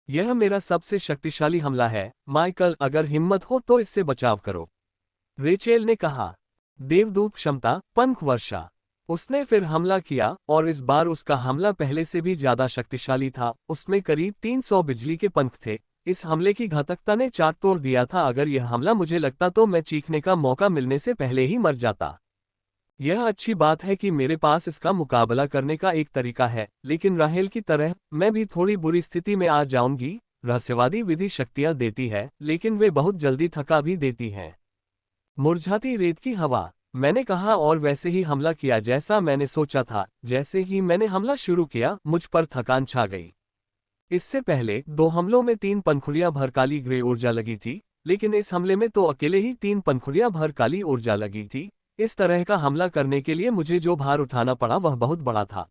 यह मेरा सबसे शक्तिशाली हमला है, माइकल। अगर हिम्मत हो तो इससे बचाव करो, रेचेल ने कहा। देवदूत क्षमता, पंख वर्षा। उसने फिर हमला किया, और इस बार उसका हमला पहले से भी ज्यादा शक्तिशाली था। उसमें करीब 300 बिजली के पंख थे। इस हमले की घातकता ने चाक तोड़ दिया था। अगर यह हमला मुझे लगता तो मैं चीखने का मौका मिलने से पहले ही मर जाता। यह अच्छी बात है कि मेरे पास इसका मुकाबला करने का एक तरीका है, लेकिन राहेल की तरह मैं भी थोड़ी बुरी स्थिति में आ जाऊंगी। रहस्यवादी विधि शक्तियां देती है, लेकिन वे बहुत जल्दी थका भी देती हैं। मुरझाती रेत की हवा, मैंने कहा, और वैसे ही हमला किया जैसा मैंने सोचा था। जैसे ही मैंने हमला शुरू किया मुझ पर थकान छा गई। इससे पहले 2 हमलों में 3 पंखुड़ियां भर काली ग्रे ऊर्जा लगी थी, लेकिन इस हमले में तो अकेले ही 3 पंखुड़ियां भर काली ऊर्जा लगी थी। इस तरह का हमला करने के लिए मुझे जो भार उठाना पड़ा वह बहुत बड़ा था।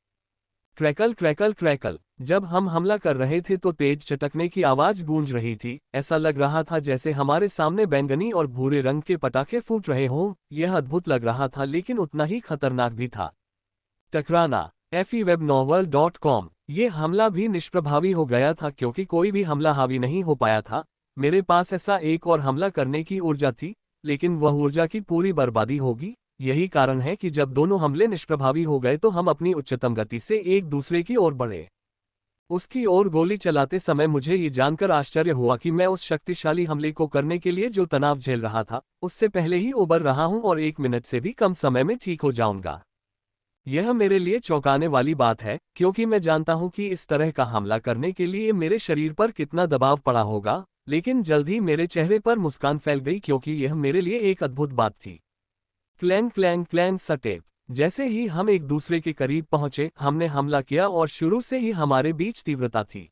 Crackle crackle crackle. जब हम हमला कर रहे थे तो तेज चटकने की आवाज गूंज रही थी। ऐसा लग रहा था जैसे हमारे सामने बैंगनी और भूरे रंग के पटाखे फूट रहे हों। यह अद्भुत लग रहा था, लेकिन उतना ही खतरनाक भी था। टकराना। fewebnovel.com। ये हमला भी निष्प्रभावी हो गया था, क्योंकि कोई भी हमला हावी नहीं हो पाया था। मेरे पास ऐसा एक और हमला करने की ऊर्जा थी, लेकिन वह ऊर्जा की पूरी बर्बादी होगी। यही कारण है कि जब दोनों हमले निष्प्रभावी हो गए तो हम अपनी उच्चतम गति से एक दूसरे की ओर बढ़े। उसकी ओर गोली चलाते समय मुझे ये जानकर आश्चर्य हुआ कि मैं उस शक्तिशाली हमले को करने के लिए जो तनाव झेल रहा था, उससे पहले ही उबर रहा हूं और 1 मिनट से भी कम समय में ठीक हो जाऊंगा। यह मेरे लिए चौंकाने वाली बात है, क्योंकि मैं जानता हूं कि इस तरह का हमला करने के लिए मेरे शरीर पर कितना दबाव पड़ा होगा, लेकिन जल्द ही मेरे चेहरे पर मुस्कान फैल गई क्योंकि यह मेरे लिए एक अद्भुत बात थी। Clang clang clang step. जैसे ही हम एक दूसरे के करीब पहुंचे, हमने हमला किया और शुरू से ही हमारे बीच तीव्रता थी।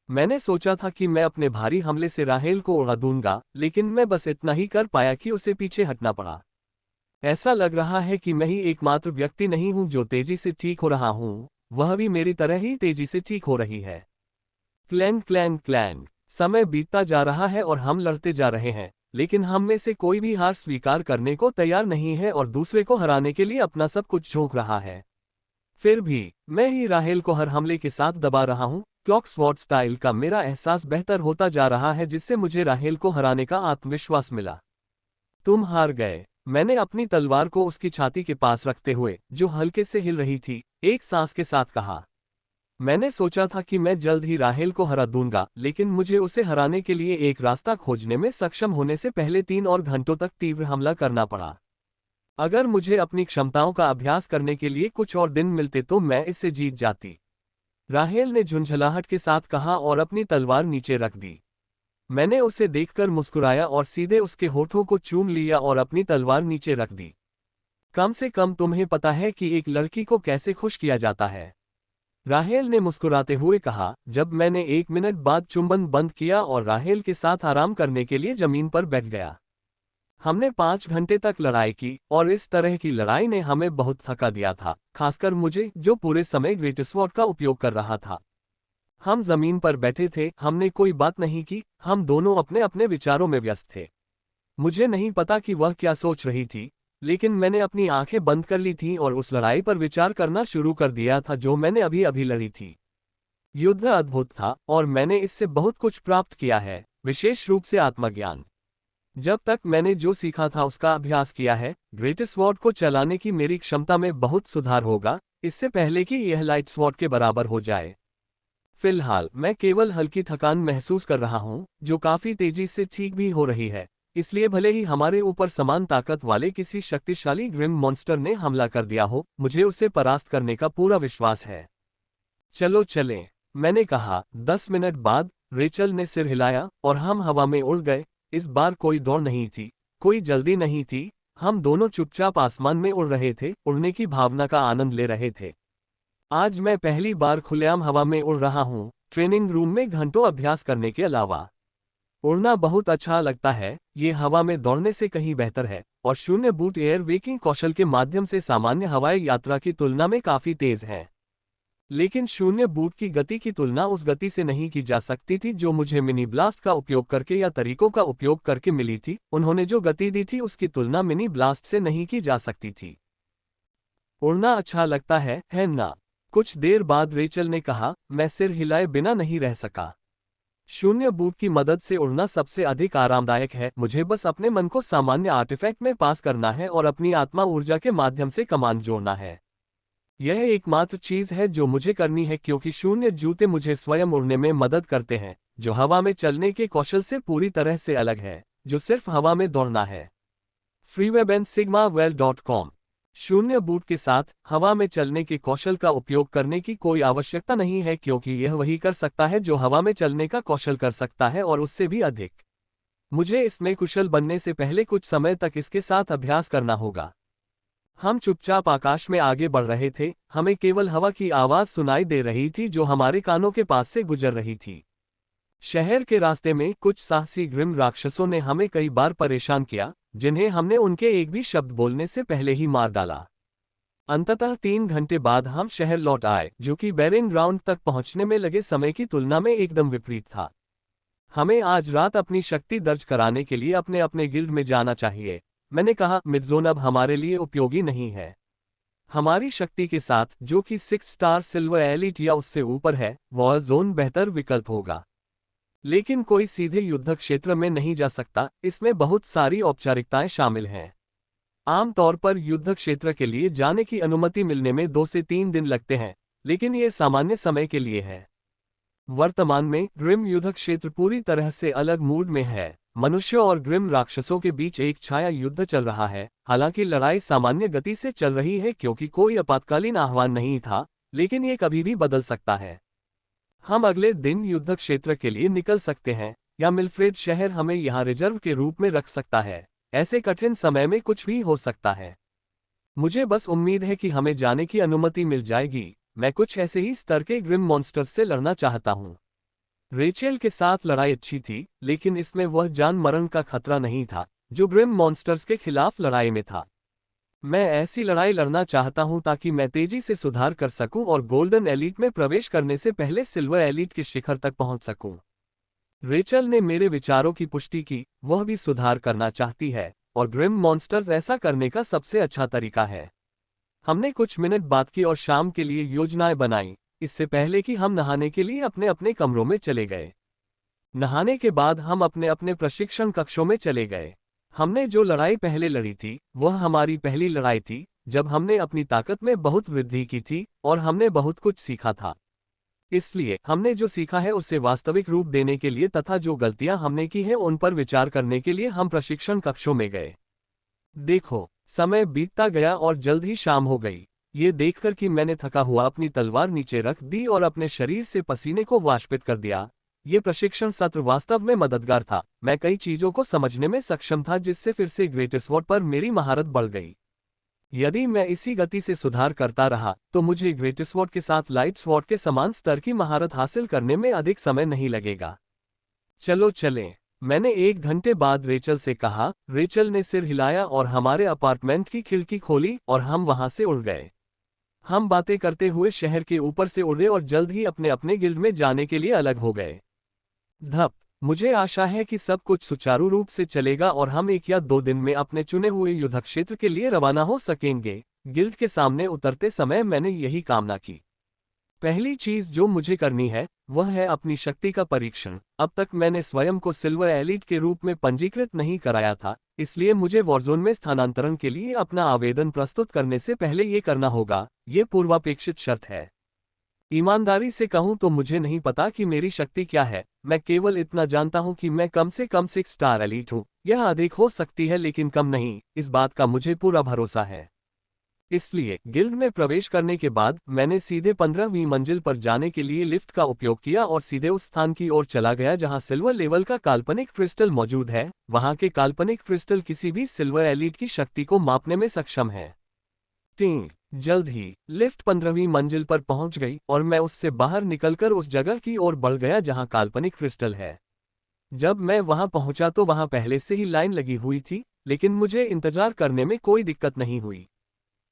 मैंने सोचा था कि मैं अपने भारी हमले से राहेल को उड़ा दूंगा, लेकिन मैं बस इतना ही कर पाया कि उसे पीछे हटना पड़ा। ऐसा लग रहा है कि मैं ही एकमात्र व्यक्ति नहीं हूं जो तेजी से ठीक हो रहा हूं, वह भी मेरी तरह ही तेजी से ठीक हो रही है। Clang clang clang. समय बीतता जा रहा है और हम लड़ते जा रहे हैं, लेकिन हम में से कोई भी हार स्वीकार करने को तैयार नहीं है और दूसरे को हराने के लिए अपना सब कुछ झोंक रहा है। फिर भी मैं ही राहेल को हर हमले के साथ दबा रहा हूं। क्लॉकस्वॉर्ड स्टाइल का मेरा एहसास बेहतर होता जा रहा है, जिससे मुझे राहेल को हराने का आत्मविश्वास मिला। तुम हार गए। मैंने अपनी तलवार को उसकी छाती के पास रखते हुए, जो हल्के से हिल रही थी, एक सांस के साथ कहा। मैंने सोचा था कि मैं जल्द ही राहेल को हरा दूंगा, लेकिन मुझे उसे हराने के लिए एक रास्ता खोजने में सक्षम होने से पहले 3 और घंटों तक तीव्र हमला करना पड़ा। अगर मुझे अपनी क्षमताओं का अभ्यास करने के लिए कुछ और दिन मिलते तो मैं इससे जीत जाती। राहेल ने झुंझलाहट के साथ कहा और अपनी तलवार नीचे रख दी। मैंने उसे देखकर मुस्कुराया और सीधे उसके होठों को चूम लिया और अपनी तलवार नीचे रख दी। कम से कम तुम्हें पता है कि एक लड़की को कैसे खुश किया जाता है, राहेल ने मुस्कुराते हुए कहा, जब मैंने 1 मिनट बाद चुंबन बंद किया और राहेल के साथ आराम करने के लिए जमीन पर बैठ गया। हमने 5 घंटे तक लड़ाई की और इस तरह की लड़ाई ने हमें बहुत थका दिया था, खासकर मुझे जो पूरे समय ग्रेटस्वॉर्ड का उपयोग कर रहा था। हम जमीन पर बैठे थे, हमने कोई बात नहीं की, हम दोनों अपने अपने विचारों में व्यस्त थे। मुझे नहीं पता कि वह क्या सोच रही थी, लेकिन मैंने अपनी आंखें बंद कर ली थीं और उस लड़ाई पर विचार करना शुरू कर दिया था जो मैंने अभी अभी लड़ी थी। युद्ध अद्भुत था और मैंने इससे बहुत कुछ प्राप्त किया है, विशेष रूप से आत्मज्ञान। जब तक मैंने जो सीखा था उसका अभ्यास किया है, ग्रेटस्वॉर्ड को चलाने की मेरी क्षमता में बहुत सुधार होगा, इससे पहले कि यह लाइटस्वॉर्ड के बराबर हो जाए। फिलहाल मैं केवल हल्की थकान महसूस कर रहा हूं, जो काफी तेजी से ठीक भी हो रही है, इसलिए भले ही हमारे ऊपर समान ताकत वाले किसी शक्तिशाली ग्रिम मॉन्स्टर ने हमला कर दिया हो, मुझे उसे परास्त करने का पूरा विश्वास है। चलो चलें, मैंने कहा। 10 मिनट बाद रेचल ने सिर हिलाया और हम हवा में उड़ गए। इस बार कोई दौड़ नहीं थी, कोई जल्दी नहीं थी, हम दोनों चुपचाप आसमान में उड़ रहे थे, उड़ने की भावना का आनंद ले रहे थे। आज मैं पहली बार खुलेआम हवा में उड़ रहा हूँ, ट्रेनिंग रूम में घंटों अभ्यास करने के अलावा। उड़ना बहुत अच्छा लगता है, ये हवा में दौड़ने से कहीं बेहतर है, और शून्य बूट एयर वेकिंग कौशल के माध्यम से सामान्य हवाई यात्रा की तुलना में काफी तेज है। लेकिन शून्य बूट की गति की तुलना उस गति से नहीं की जा सकती थी जो मुझे मिनी ब्लास्ट का उपयोग करके या तरीकों का उपयोग करके मिली थी। उन्होंने जो गति दी थी उसकी तुलना मिनी ब्लास्ट से नहीं की जा सकती थी। उड़ना अच्छा लगता है ना? कुछ देर बाद रेचल ने कहा। मैं सिर हिलाए बिना नहीं रह सका। शून्य बूट की मदद से उड़ना सबसे अधिक आरामदायक है। मुझे बस अपने मन को सामान्य आर्टिफैक्ट में पास करना है और अपनी आत्मा ऊर्जा के माध्यम से कमांड जोड़ना है। यह एकमात्र चीज है जो मुझे करनी है, क्योंकि शून्य जूते मुझे स्वयं उड़ने में मदद करते हैं, जो हवा में चलने के कौशल से पूरी तरह से अलग है, जो सिर्फ हवा में दौड़ना है। freewebandsigmawell.com। शून्य बूट के साथ हवा में चलने के कौशल का उपयोग करने की कोई आवश्यकता नहीं है, क्योंकि यह वही कर सकता है जो हवा में चलने का कौशल कर सकता है और उससे भी अधिक। मुझे इसमें कुशल बनने से पहले कुछ समय तक इसके साथ अभ्यास करना होगा। हम चुपचाप आकाश में आगे बढ़ रहे थे, हमें केवल हवा की आवाज सुनाई दे रही थी जो हमारे कानों के पास से गुजर रही थी। शहर के रास्ते में कुछ साहसी ग्रिम राक्षसों ने हमें कई बार परेशान किया, जिन्हें हमने उनके एक भी शब्द बोलने से पहले ही मार डाला। अंततः 3 घंटे बाद हम शहर लौट आए, जो कि बैरिंग ग्राउंड तक पहुंचने में लगे समय की तुलना में एकदम विपरीत था। हमें आज रात अपनी शक्ति दर्ज कराने के लिए अपने अपने गिल्ड में जाना चाहिए, मैंने कहा। मिडज़ोन अब हमारे लिए उपयोगी नहीं है। हमारी शक्ति के साथ, जो कि 6 स्टार सिल्वर एलीट या उससे ऊपर है, वह जोन बेहतर विकल्प होगा। लेकिन कोई सीधे युद्ध क्षेत्र में नहीं जा सकता, इसमें बहुत सारी औपचारिकताएं शामिल हैं। आमतौर पर युद्ध क्षेत्र के लिए जाने की अनुमति मिलने में 2 से 3 दिन लगते हैं, लेकिन ये सामान्य समय के लिए है। वर्तमान में ग्रिम युद्ध क्षेत्र पूरी तरह से अलग मूड में है। मनुष्यों और ग्रिम राक्षसों के बीच एक छाया युद्ध चल रहा है। हालांकि लड़ाई सामान्य गति से चल रही है क्योंकि कोई आपातकालीन आह्वान नहीं था, लेकिन ये कभी भी बदल सकता है। हम अगले दिन युद्ध क्षेत्र के लिए निकल सकते हैं, या मिल्फ्रेड शहर हमें यहाँ रिजर्व के रूप में रख सकता है। ऐसे कठिन समय में कुछ भी हो सकता है। मुझे बस उम्मीद है कि हमें जाने की अनुमति मिल जाएगी। मैं कुछ ऐसे ही स्तर के ग्रिम मॉन्स्टर्स से लड़ना चाहता हूँ। रेचेल के साथ लड़ाई अच्छी थी, लेकिन इसमें वह जान मरण का खतरा नहीं था जो ग्रिम मॉन्स्टर्स के खिलाफ लड़ाई में था। मैं ऐसी लड़ाई लड़ना चाहता हूं ताकि मैं तेजी से सुधार कर सकूं और गोल्डन एलीट में प्रवेश करने से पहले सिल्वर एलीट के शिखर तक पहुंच सकूं। रेचल ने मेरे विचारों की पुष्टि की, वह भी सुधार करना चाहती है और ग्रिम मॉन्स्टर्स ऐसा करने का सबसे अच्छा तरीका है। हमने कुछ मिनट बात की और शाम के लिए योजनाएं बनाई, इससे पहले कि हम नहाने के लिए अपने अपने कमरों में चले गए। नहाने के बाद हम अपने अपने प्रशिक्षण कक्षों में चले गए। हमने जो लड़ाई पहले लड़ी थी वह हमारी पहली लड़ाई थी जब हमने अपनी ताकत में बहुत वृद्धि की थी और हमने बहुत कुछ सीखा था। इसलिए हमने जो सीखा है उसे वास्तविक रूप देने के लिए तथा जो गलतियां हमने की हैं उन पर विचार करने के लिए हम प्रशिक्षण कक्षों में गए। देखो, समय बीतता गया और जल्द ही शाम हो गई। ये देखकर कि मैंने थका हुआ अपनी तलवार नीचे रख दी और अपने शरीर से पसीने को वाष्पित कर दिया। ये प्रशिक्षण सत्र वास्तव में मददगार था। मैं कई चीजों को समझने में सक्षम था जिससे फिर से ग्रेटेस्ट स्वॉर्ड पर मेरी महारत बढ़ गई। यदि मैं इसी गति से सुधार करता रहा तो मुझे ग्रेटेस्ट स्वॉर्ड के साथ लाइट स्वॉर्ड के समान स्तर की महारत हासिल करने में अधिक समय नहीं लगेगा। चलो चलें, मैंने 1 घंटे बाद रेचल से कहा। रेचल ने सिर हिलाया और हमारे अपार्टमेंट की खिड़की खोली और हम वहां से उड़ गए। हम बातें करते हुए शहर के ऊपर से उड़े और जल्द ही अपने अपने गिल्ड में जाने के लिए अलग हो गए। धप, मुझे आशा है कि सब कुछ सुचारू रूप से चलेगा और हम 1 या 2 दिन में अपने चुने हुए युद्ध क्षेत्र के लिए रवाना हो सकेंगे। गिल्ड के सामने उतरते समय मैंने यही कामना की। पहली चीज जो मुझे करनी है वह है अपनी शक्ति का परीक्षण। अब तक मैंने स्वयं को सिल्वर एलीट के रूप में पंजीकृत नहीं कराया था, इसलिए मुझे वॉरजोन में स्थानांतरण के लिए अपना आवेदन प्रस्तुत करने से पहले ये करना होगा। ये पूर्वापेक्षित शर्त है। ईमानदारी से कहूं तो मुझे नहीं पता कि मेरी शक्ति क्या है। मैं केवल इतना जानता हूं कि मैं कम से कम 6 स्टार एलीट हूं। यह अधिक हो सकती है लेकिन कम नहीं, इस बात का मुझे पूरा भरोसा है। इसलिए गिल्ड में प्रवेश करने के बाद मैंने सीधे 15वीं मंजिल पर जाने के लिए लिफ्ट का उपयोग किया और सीधे उस स्थान की ओर चला गया जहां सिल्वर लेवल का काल्पनिक क्रिस्टल मौजूद है। वहां के काल्पनिक क्रिस्टल किसी भी सिल्वर एलीट की शक्ति को मापने में सक्षम है। टिंग, जल्द ही लिफ्ट 15वीं मंजिल पर पहुंच गई और मैं उससे बाहर निकलकर उस जगह की ओर बढ़ गया जहां काल्पनिक क्रिस्टल है। जब मैं वहां पहुंचा तो वहां पहले से ही लाइन लगी हुई थी, लेकिन मुझे इंतजार करने में कोई दिक्कत नहीं हुई।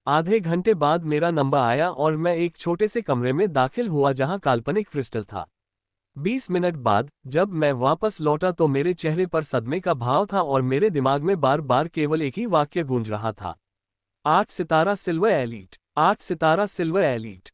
आधे घंटे बाद मेरा नंबर आया और मैं एक छोटे से कमरे में दाखिल हुआ जहां काल्पनिक क्रिस्टल था। 20 मिनट बाद जब मैं वापस लौटा तो मेरे चेहरे पर सदमे का भाव था और मेरे दिमाग में बार बार केवल एक ही वाक्य गूंज रहा था, 8 सितारा सिल्वर एलीट, 8 सितारा सिल्वर एलीट।